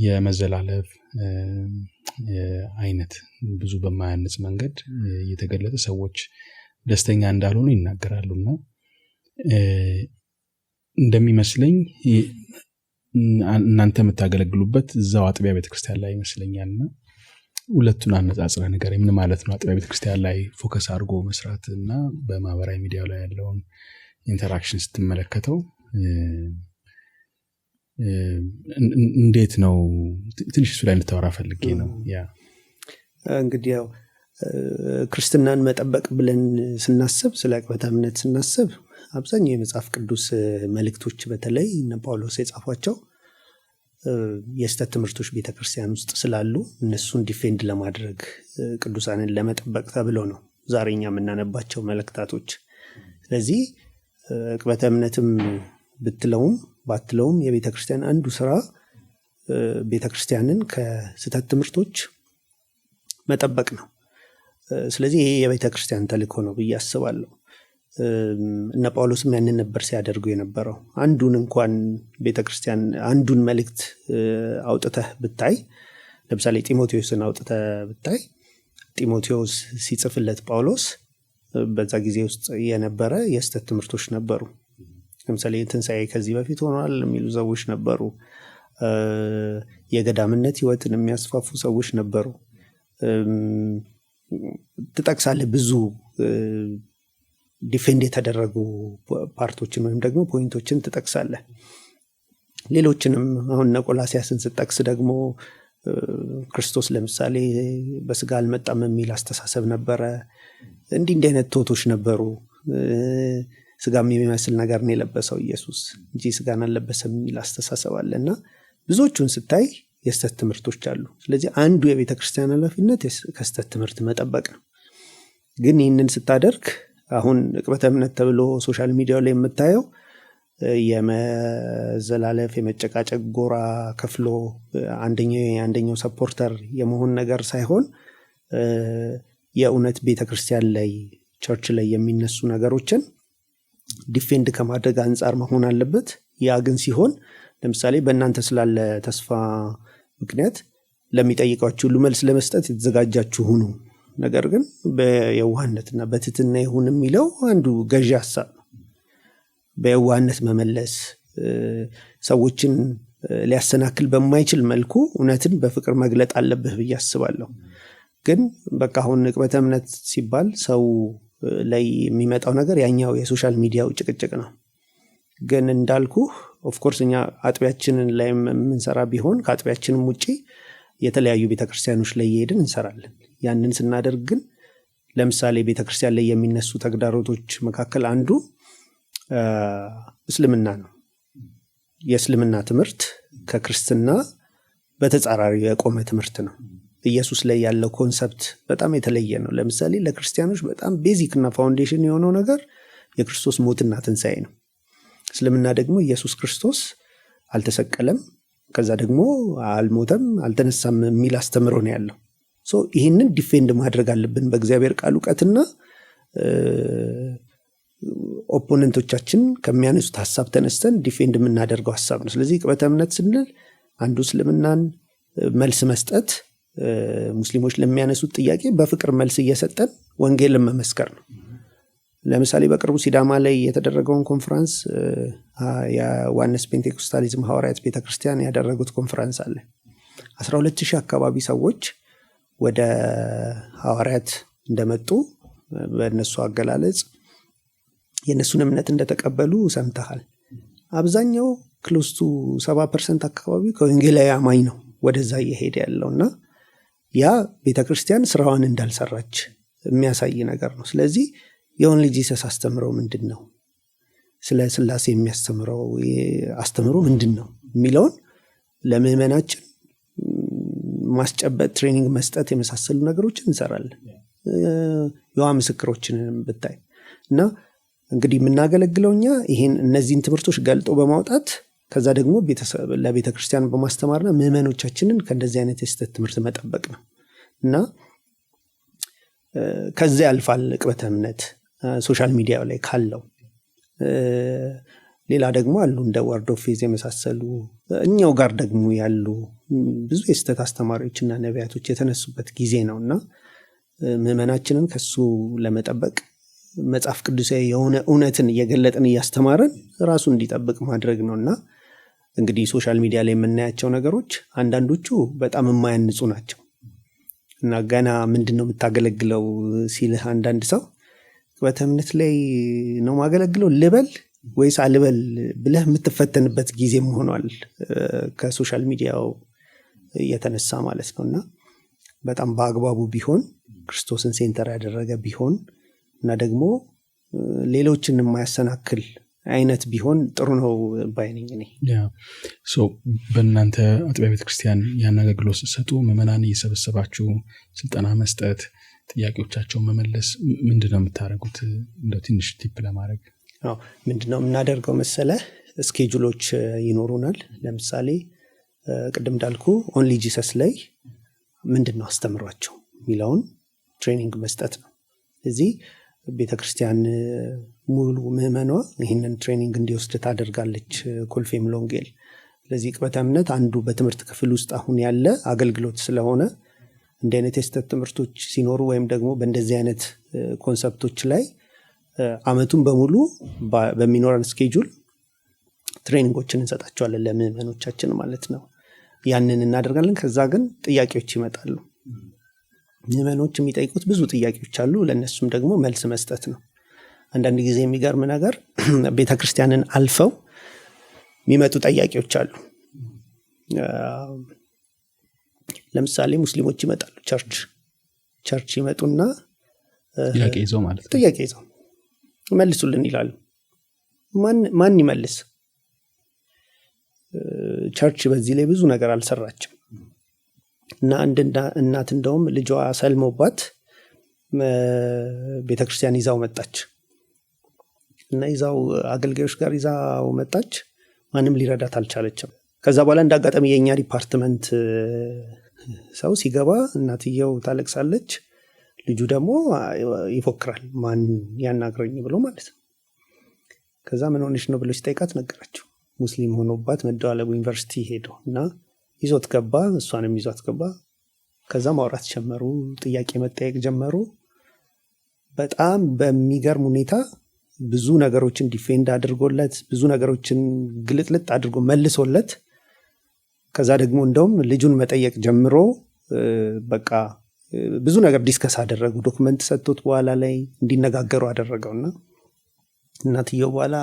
የመዘላለፍ አይነት ብዙ በማያንጽ መንገድ የተገለጸ ሰዎች ደስተኛ እንዳልሆኑ ይናገራሉና እንደሚመስለኝ እናንተ የምታገለግሉበት እዛው አጥቢያ ቤተክርስቲያን ላይ ይመስለኛልና ሁለቱን አነጻጽረህ ንገረኝ። ምን ማለት ነው አጥቢያ ቤተክርስቲያን ላይ ፎከስ አድርጎ መስራት እና በማህበራዊ ሚዲያው ላይ ያለውን ኢንተራክሽን ስትመለከተው እንዴት ነው? ትንሽ እሱ ላይ እንድታወራ ፈልጌ ነው። ያ እንግዲህ ያው ክርስትናን መጠበቅ ብለን ስናስብ፣ ስለ ቅበተ እምነት ስናስብ አብዛኛው የመጽሐፍ ቅዱስ መልእክቶች በተለይ እነ ጳውሎስ የጻፏቸው የስተት ትምህርቶች ቤተክርስቲያን ውስጥ ስላሉ እነሱን ዲፌንድ ለማድረግ ቅዱሳንን ለመጠበቅ ተብሎ ነው ዛሬኛ የምናነባቸው መልእክታቶች። ስለዚህ ቅበተ እምነትም ብትለውም ባትለውም የቤተክርስቲያን አንዱ ስራ ቤተክርስቲያንን ከስተት ትምህርቶች መጠበቅ ነው። ስለዚህ ይሄ የቤተክርስቲያን ተልእኮ ነው ብዬ አስባለሁ። እነ ጳውሎስም ያንን ነበር ሲያደርጉ የነበረው። አንዱን እንኳን ቤተክርስቲያን አንዱን መልእክት አውጥተህ ብታይ ለምሳሌ ጢሞቴዎስን አውጥተህ ብታይ ጢሞቴዎስ ሲጽፍለት ጳውሎስ በዛ ጊዜ ውስጥ የነበረ የስተት ትምህርቶች ነበሩ። ለምሳሌ ትንሣኤ ከዚህ በፊት ሆኗል የሚሉ ሰዎች ነበሩ። የገዳምነት ህይወትን የሚያስፋፉ ሰዎች ነበሩ። ትጠቅሳለህ ብዙ ዲፌንድ የተደረጉ ፓርቶችን ወይም ደግሞ ፖይንቶችን ትጠቅሳለህ። ሌሎችንም አሁን ቆላስይስን ስጠቅስ ደግሞ ክርስቶስ ለምሳሌ በስጋ አልመጣም የሚል አስተሳሰብ ነበረ። እንዲህ አይነት ቶቶች ነበሩ። ስጋም የሚመስል ነገር ነው የለበሰው ኢየሱስ እንጂ ስጋን አልለበሰም የሚል አስተሳሰብ አለና ብዙዎቹን ስታይ የስተት ትምህርቶች አሉ። ስለዚህ አንዱ የቤተ ክርስቲያን ኃላፊነት ከስተት ትምህርት መጠበቅ ነው። ግን ይህንን ስታደርግ አሁን ዕቅበተ እምነት ተብሎ ሶሻል ሚዲያው ላይ የምታየው የመዘላለፍ የመጨቃጨቅ ጎራ ከፍሎ አንደኛው ሰፖርተር የመሆን ነገር ሳይሆን የእውነት ቤተክርስቲያን ላይ ቸርች ላይ የሚነሱ ነገሮችን ዲፌንድ ከማድረግ አንጻር መሆን አለበት። ያ ግን ሲሆን ለምሳሌ በእናንተ ስላለ ተስፋ ምክንያት ለሚጠይቃችሁ ሁሉ መልስ ለመስጠት የተዘጋጃችሁ ሁኑ፣ ነገር ግን በየዋህነትና በትህትና ይሁን የሚለው አንዱ ገዢ ሐሳብ ነው። በየዋህነት መመለስ ሰዎችን ሊያሰናክል በማይችል መልኩ እውነትን በፍቅር መግለጥ አለብህ ብዬ አስባለሁ። ግን በቃ አሁን ዕቅበተ እምነት ሲባል ሰው ላይ የሚመጣው ነገር ያኛው የሶሻል ሚዲያው ጭቅጭቅ ነው። ግን እንዳልኩ ኦፍኮርስ እኛ አጥቢያችንን ላይ የምንሰራ ቢሆን ከአጥቢያችንም ውጪ የተለያዩ ቤተክርስቲያኖች ላይ እየሄድን እንሰራለን። ያንን ስናደርግ ግን ለምሳሌ ቤተክርስቲያን ላይ የሚነሱ ተግዳሮቶች መካከል አንዱ እስልምና ነው። የእስልምና ትምህርት ከክርስትና በተጻራሪ የቆመ ትምህርት ነው። ኢየሱስ ላይ ያለው ኮንሰፕት በጣም የተለየ ነው። ለምሳሌ ለክርስቲያኖች በጣም ቤዚክ እና ፋውንዴሽን የሆነው ነገር የክርስቶስ ሞትና ትንሣኤ ነው። እስልምና ደግሞ ኢየሱስ ክርስቶስ አልተሰቀለም፣ ከዛ ደግሞ አልሞተም፣ አልተነሳም የሚል አስተምሮ ነው ያለው። ይህንን ዲፌንድ ማድረግ አለብን በእግዚአብሔር ቃል እውቀትና ኦፖነንቶቻችን ከሚያነሱት ሀሳብ ተነስተን ዲፌንድ የምናደርገው ሀሳብ ነው። ስለዚህ ዕቅበተ እምነት ስንል አንዱ እስልምናን መልስ መስጠት፣ ሙስሊሞች ለሚያነሱት ጥያቄ በፍቅር መልስ እየሰጠን ወንጌልን መመስከር ነው። ለምሳሌ በቅርቡ ሲዳማ ላይ የተደረገውን ኮንፈረንስ የዮሐንስ ፔንቴኮስታሊዝም ሐዋርያት ቤተክርስቲያን ያደረጉት ኮንፈረንስ አለ። 12,000 አካባቢ ሰዎች ወደ ሐዋርያት እንደመጡ በእነሱ አገላለጽ የእነሱን እምነት እንደተቀበሉ ሰምተሃል። አብዛኛው ክሎስቱ 70% አካባቢ ከወንጌላዊ አማኝ ነው ወደዛ እየሄደ ያለውና ያ ቤተክርስቲያን ስራዋን እንዳልሰራች የሚያሳይ ነገር ነው። ስለዚህ የኦንሊ ጂሰስ አስተምረው ምንድን ነው፣ ስለ ስላሴ የሚያስተምረው አስተምሮ ምንድን ነው የሚለውን ለምዕመናችን ማስጨበጥ፣ ትሬኒንግ መስጠት የመሳሰሉ ነገሮችን እንሰራለን። የዋ ምስክሮችንም ብታይ እና እንግዲህ የምናገለግለው እኛ ይሄን እነዚህን ትምህርቶች ገልጦ በማውጣት ከዛ ደግሞ ለቤተ ክርስቲያን በማስተማርና ምዕመኖቻችንን ከእንደዚህ አይነት የስተት ትምህርት መጠበቅ ነው እና ከዚያ ያልፋል ዕቅበተ እምነት ሶሻል ሚዲያ ላይ ካለው። ሌላ ደግሞ አሉ እንደ ወርድ ኦፍ ፌዝ የመሳሰሉ እኛው ጋር ደግሞ ያሉ ብዙ የስተት አስተማሪዎችና ነቢያቶች የተነሱበት ጊዜ ነው እና ምዕመናችንን ከሱ ለመጠበቅ መጽሐፍ ቅዱሳዊ የሆነ እውነትን እየገለጥን እያስተማረን ራሱ እንዲጠብቅ ማድረግ ነው እና እንግዲህ ሶሻል ሚዲያ ላይ የምናያቸው ነገሮች አንዳንዶቹ በጣም የማያንጹ ናቸው እና ገና ምንድን ነው የምታገለግለው ሲልህ አንዳንድ ሰው ዕቅበተ እምነት ላይ ነው ማገለግለው ልበል ወይስ አልበል ብለህ የምትፈተንበት ጊዜም ሆኗል ከሶሻል ሚዲያው የተነሳ ማለት ነው እና በጣም በአግባቡ ቢሆን ክርስቶስን ሴንተር ያደረገ ቢሆን እና ደግሞ ሌሎችን የማያሰናክል አይነት ቢሆን ጥሩ ነው ባይነኝ ነኝ። በእናንተ አጥቢያ ቤተክርስቲያን ያን አገልግሎት ስትሰጡ ምዕመናን እየሰበሰባችሁ ስልጠና መስጠት፣ ጥያቄዎቻቸውን መመለስ ምንድነው የምታደርጉት? እንደው ትንሽ ቲፕ ለማድረግ ምንድነው የምናደርገው መሰለህ? ስኬጁሎች ይኖሩናል። ለምሳሌ ቅድም እንዳልኩ ኦንሊ ጂሰስ ላይ ምንድነው አስተምሯቸው የሚለውን ትሬኒንግ መስጠት ነው። እዚህ ቤተክርስቲያን ሙሉ ምዕመኗ ይህንን ትሬኒንግ እንዲወስድ ታደርጋለች። ኮልፌ ሙሉ ወንጌል ስለዚህ ቅበተ እምነት አንዱ በትምህርት ክፍል ውስጥ አሁን ያለ አገልግሎት ስለሆነ እንዲህ አይነት የስተት ትምህርቶች ሲኖሩ ወይም ደግሞ በእንደዚህ አይነት ኮንሰፕቶች ላይ አመቱን በሙሉ በሚኖረን ስኬጁል ትሬኒንጎችን እንሰጣቸዋለን ለምዕመኖቻችን ማለት ነው። ያንን እናደርጋለን። ከዛ ግን ጥያቄዎች ይመጣሉ። ምዕመኖች የሚጠይቁት ብዙ ጥያቄዎች አሉ። ለእነሱም ደግሞ መልስ መስጠት ነው። አንዳንድ ጊዜ የሚገርም ነገር ቤተክርስቲያንን አልፈው የሚመጡ ጥያቄዎች አሉ። ለምሳሌ ሙስሊሞች ይመጣሉ ቸርች ይመጡና ጥያቄ ይዘው ማለት ነው። ጥያቄ ይዘው መልሱልን ይላሉ። ማን ይመልስ? ቸርች በዚህ ላይ ብዙ ነገር አልሰራችም እና አንድ እናት እንደውም ልጇ ሰልሞባት ቤተክርስቲያን ይዛው መጣች እና ይዛው አገልጋዮች ጋር ይዛው መጣች። ማንም ሊረዳት አልቻለችም። ከዛ በኋላ እንዳጋጣሚ የኛ ዲፓርትመንት ሰው ሲገባ እናትየው ታለቅሳለች፣ ልጁ ደግሞ ይፎክራል ማን ያናግረኝ ብሎ ማለት ነው። ከዛ ምን ሆነሽ ነው ብሎ ሲጠይቃት ነገራቸው። ሙስሊም ሆኖባት መደዋለቡ ዩኒቨርሲቲ ሄዶ እና ይዞት ገባ፣ እሷንም ይዞት ገባ። ከዛ ማውራት ጀመሩ፣ ጥያቄ መጠየቅ ጀመሩ። በጣም በሚገርም ሁኔታ ብዙ ነገሮችን ዲፌንድ አድርጎለት ብዙ ነገሮችን ግልጥልጥ አድርጎ መልሶለት ከዛ ደግሞ እንደውም ልጁን መጠየቅ ጀምሮ በቃ ብዙ ነገር ዲስከስ አደረጉ። ዶክመንት ሰጥቶት በኋላ ላይ እንዲነጋገሩ አደረገውና እናትየው በኋላ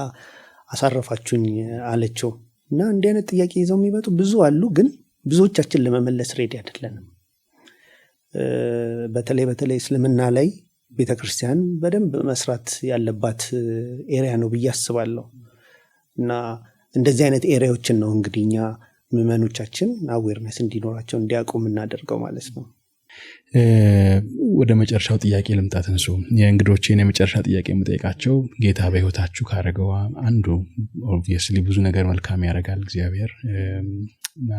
አሳረፋችሁኝ አለችው። እና እንዲህ አይነት ጥያቄ ይዘው የሚመጡ ብዙ አሉ፣ ግን ብዙዎቻችን ለመመለስ ሬዲ አይደለንም። በተለይ እስልምና ላይ ቤተክርስቲያን በደንብ መስራት ያለባት ኤሪያ ነው ብዬ አስባለሁ። እና እንደዚህ አይነት ኤሪያዎችን ነው እንግዲህ እኛ ምዕመኖቻችን አዌርነስ እንዲኖራቸው እንዲያውቁ የምናደርገው ማለት ነው። ወደ መጨረሻው ጥያቄ ልምጣ ተንሱ። የእንግዶቼን የመጨረሻ ጥያቄ የምጠይቃቸው ጌታ በህይወታችሁ ካረገው አንዱ ኦብቪየስሊ ብዙ ነገር መልካም ያደርጋል እግዚአብሔር እና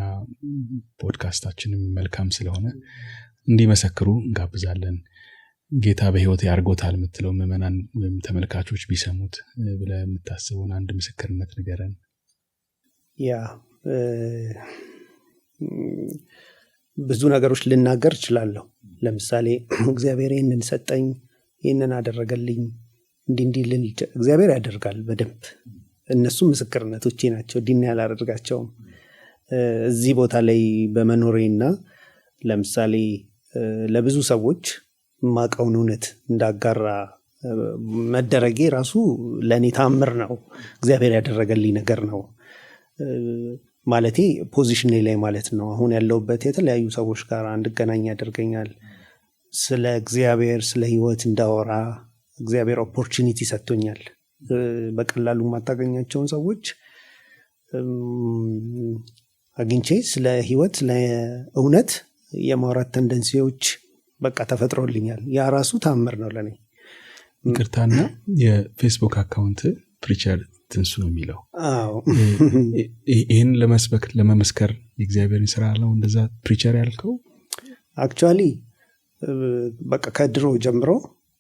ፖድካስታችንም መልካም ስለሆነ እንዲመሰክሩ እንጋብዛለን። ጌታ በህይወት ያርጎታል የምትለው ምዕመናን ወይም ተመልካቾች ቢሰሙት ብለህ የምታስበውን አንድ ምስክርነት ንገረን። ያ ብዙ ነገሮች ልናገር እችላለሁ። ለምሳሌ እግዚአብሔር ይህንን ሰጠኝ፣ ይህንን አደረገልኝ፣ እንዲህ ልል እግዚአብሔር ያደርጋል በደንብ። እነሱ ምስክርነቶቼ ናቸው፣ ዲና ያላደርጋቸውም። እዚህ ቦታ ላይ በመኖሬና ለምሳሌ ለብዙ ሰዎች ማቀውን እውነት እንዳጋራ መደረጌ ራሱ ለእኔ ታምር ነው፣ እግዚአብሔር ያደረገልኝ ነገር ነው ማለቴ ፖዚሽን ላይ ማለት ነው። አሁን ያለውበት የተለያዩ ሰዎች ጋር እንድገናኝ ያደርገኛል። ስለ እግዚአብሔር ስለ ህይወት እንዳወራ እግዚአብሔር ኦፖርቹኒቲ ሰጥቶኛል። በቀላሉ ማታገኛቸውን ሰዎች አግኝቼ ስለ ህይወት ስለ እውነት የማውራት ተንደንሲዎች በቃ ተፈጥሮልኛል። ያ ራሱ ታምር ነው ለኔ። ይቅርታና የፌስቡክ አካውንት ፕሪቸር ትንሱ ነው የሚለው። አዎ ይሄን ለመስበክ ለመመስከር የእግዚአብሔርን ስራ ነው እንደዛ ፕሪቸር ያልከው? አክቹአሊ በቃ ከድሮ ጀምሮ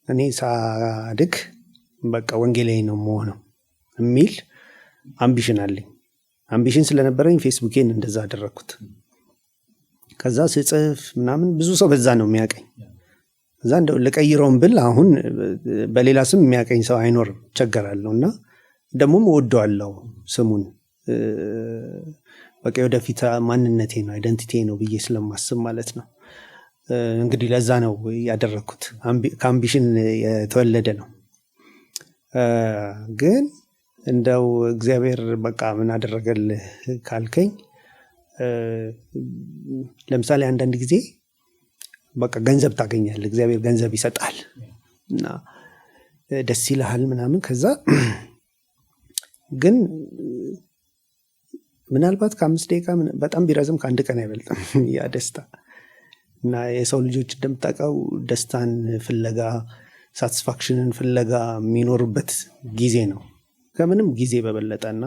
እኔ ሳድግ በቃ ወንጌላዊ ነው መሆነው የሚል አምቢሽን አለኝ። አምቢሽን ስለነበረኝ ፌስቡኬን እንደዛ አደረኩት። ከዛ ስጽፍ ምናምን ብዙ ሰው በዛ ነው የሚያቀኝ። ከዛ እንደው ለቀይረውም ብል አሁን በሌላ ስም የሚያቀኝ ሰው አይኖርም፣ ቸገራለሁና ደሞም ወደዋለሁ ስሙን። በቃ ወደፊት ማንነቴ ነው አይደንቲቲ ነው ብዬ ስለማስብ ማለት ነው። እንግዲህ ለዛ ነው ያደረኩት። ከአምቢሽን የተወለደ ነው። ግን እንደው እግዚአብሔር በቃ ምን አደረገልህ ካልከኝ ለምሳሌ አንዳንድ ጊዜ በቃ ገንዘብ ታገኛለህ፣ እግዚአብሔር ገንዘብ ይሰጣል እና ደስ ይልሃል ምናምን። ከዛ ግን ምናልባት ከ5 ደቂቃ በጣም ቢረዝም ከአንድ ቀን አይበልጥም ያ ደስታ። እና የሰው ልጆች እንደምታውቀው ደስታን ፍለጋ ሳቲስፋክሽንን ፍለጋ የሚኖሩበት ጊዜ ነው ከምንም ጊዜ በበለጠና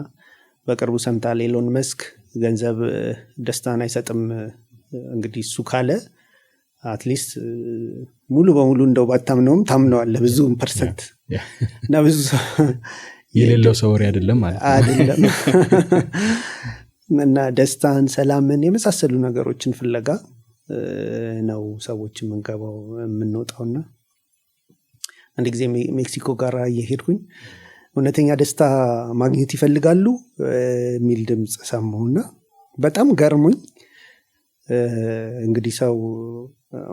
በቅርቡ ሰምታል ኤሎን መስክ ገንዘብ ደስታን አይሰጥም። እንግዲህ እሱ ካለ አትሊስት ሙሉ በሙሉ እንደው ባታምነውም ታምነዋለህ ብዙ ፐርሰንት እና ብዙ የሌለው ሰው ወሬ አይደለም ማለት አይደለም። እና ደስታን፣ ሰላምን የመሳሰሉ ነገሮችን ፍለጋ ነው ሰዎች የምንወጣውና አንድ ጊዜ ሜክሲኮ ጋር እየሄድኩኝ እውነተኛ ደስታ ማግኘት ይፈልጋሉ የሚል ድምፅ ሰማሁና በጣም ገርሞኝ እንግዲህ ሰው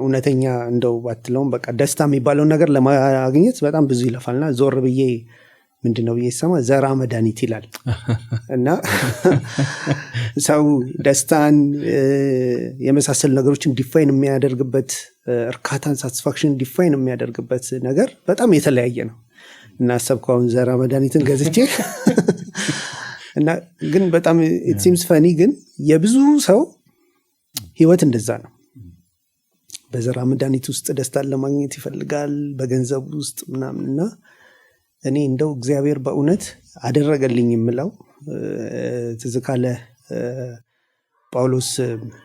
እውነተኛ እንደው ባትለውም በቃ ደስታ የሚባለውን ነገር ለማግኘት በጣም ብዙ ይለፋልና ዞር ብዬ ምንድነው ብዬ ሰማ ዘራ መድኃኒት ይላል እና ሰው ደስታን የመሳሰሉ ነገሮችን ዲፋይን የሚያደርግበት እርካታን ሳቲስፋክሽን ዲፋይን የሚያደርግበት ነገር በጣም የተለያየ ነው እና አሰብከውን ዘራ መድኃኒትን ገዝቼ እና ግን በጣም it seems funny ግን የብዙ ሰው ህይወት እንደዛ ነው። በዘራ መድኃኒት ውስጥ ደስታን ለማግኘት ይፈልጋል በገንዘብ ውስጥ ምናምንና እኔ እንደው እግዚአብሔር በእውነት አደረገልኝ የምለው ትዝ ካለ ጳውሎስ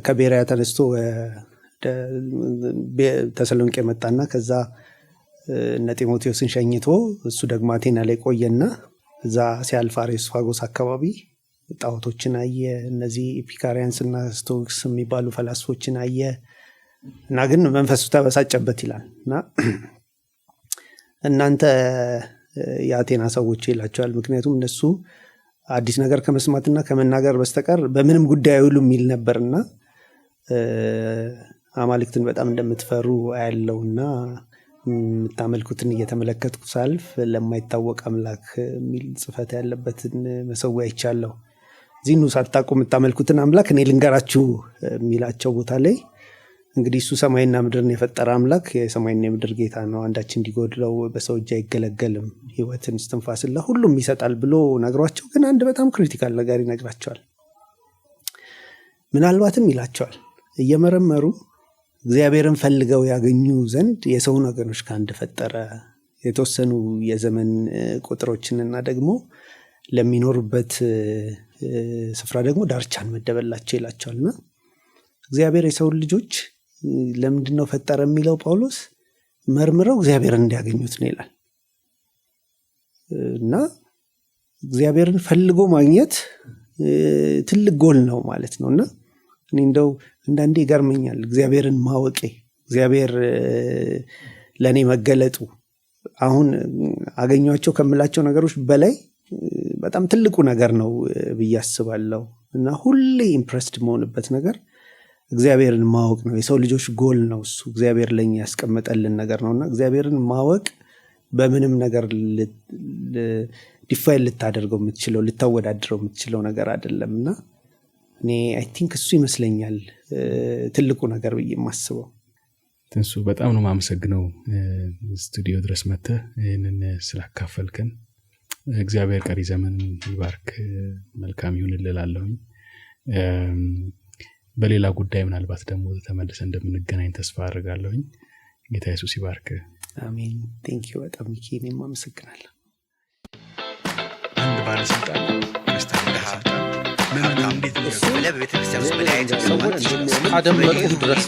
ከቤርያ ተነስቶ ተሰሎንቄ መጣና ከዛ እነ ጢሞቴዎስን ሸኝቶ እሱ ደግሞ አቴና ላይ ቆየና እዛ ሲያልፍ አሬስፋጎስ አካባቢ ጣዖቶችን አየ። እነዚህ ኢፒካሪያንስ እና ስቶክስ የሚባሉ ፈላስፎችን አየ እና ግን መንፈሱ ተበሳጨበት ይላል እና እናንተ የአቴና ሰዎች ይላቸዋል። ምክንያቱም እነሱ አዲስ ነገር ከመስማትና ከመናገር በስተቀር በምንም ጉዳይ አይውሉ የሚል ነበርና አማልክትን በጣም እንደምትፈሩ አያለውና የምታመልኩትን እየተመለከትኩ ሳልፍ ለማይታወቅ አምላክ የሚል ጽፈት ያለበትን መሰዊያ አይቻለሁ። ዚኑ ሳታውቁ የምታመልኩትን አምላክ እኔ ልንገራችሁ የሚላቸው ቦታ ላይ እንግዲህ እሱ ሰማይና ምድርን የፈጠረ አምላክ የሰማይና የምድር ጌታ ነው። አንዳች እንዲጎድለው በሰው እጅ አይገለገልም። ህይወትን እስትንፋስን ለሁሉም ይሰጣል ብሎ ነግሯቸው ግን አንድ በጣም ክሪቲካል ነገር ይነግራቸዋል። ምናልባትም ይላቸዋል እየመረመሩ እግዚአብሔርን ፈልገው ያገኙ ዘንድ የሰውን ወገኖች ከአንድ ፈጠረ፣ የተወሰኑ የዘመን ቁጥሮችንና ደግሞ ለሚኖሩበት ስፍራ ደግሞ ዳርቻን መደበላቸው ይላቸዋልና እግዚአብሔር የሰውን ልጆች ለምንድነው ፈጠረ የሚለው ጳውሎስ መርምረው እግዚአብሔርን እንዲያገኙት ነው ይላል እና እግዚአብሔርን ፈልጎ ማግኘት ትልቅ ጎል ነው ማለት ነውና እኔ እንደው አንዳንዴ ይገርመኛል እግዚአብሔርን ማወቄ፣ እግዚአብሔር ለኔ መገለጡ አሁን አገኟቸው ከምላቸው ነገሮች በላይ በጣም ትልቁ ነገር ነው ብዬ አስባለሁ እና ሁሌ ኢምፕረስድ መሆንበት ነገር እግዚአብሔርን ማወቅ ነው። የሰው ልጆች ጎል ነው እሱ እግዚአብሔር ለኛ ያስቀመጠልን ነገር ነውና እግዚአብሔርን ማወቅ በምንም ነገር ዲፋይን ልታደርገው የምትችለው ልታወዳድረው የምትችለው ነገር አይደለምና እኔ አይ ቲንክ እሱ ይመስለኛል ትልቁ ነገር ብዬ የማስበው። ትንሱ በጣም ነው የማመሰግነው ስቱዲዮ ድረስ መጥተህ ይህንን ስላካፈልከን። እግዚአብሔር ቀሪ ዘመን ይባርክ፣ መልካም ይሁንልህ እላለሁኝ። በሌላ ጉዳይ ምናልባት ደግሞ ተመልሰን እንደምንገናኝ ተስፋ አድርጋለሁኝ። ጌታ ኢየሱስ ይባርክ። አሜን። ቴንኪዩ በጣም ሚኪ፣ እኔም አመሰግናለሁ። አንድ ባለስልጣን ክርስቲያን ሀብታም እንዴት ነው በቤተክርስቲያን ውስጥ መለያየት አደም መጥቶ ድረስ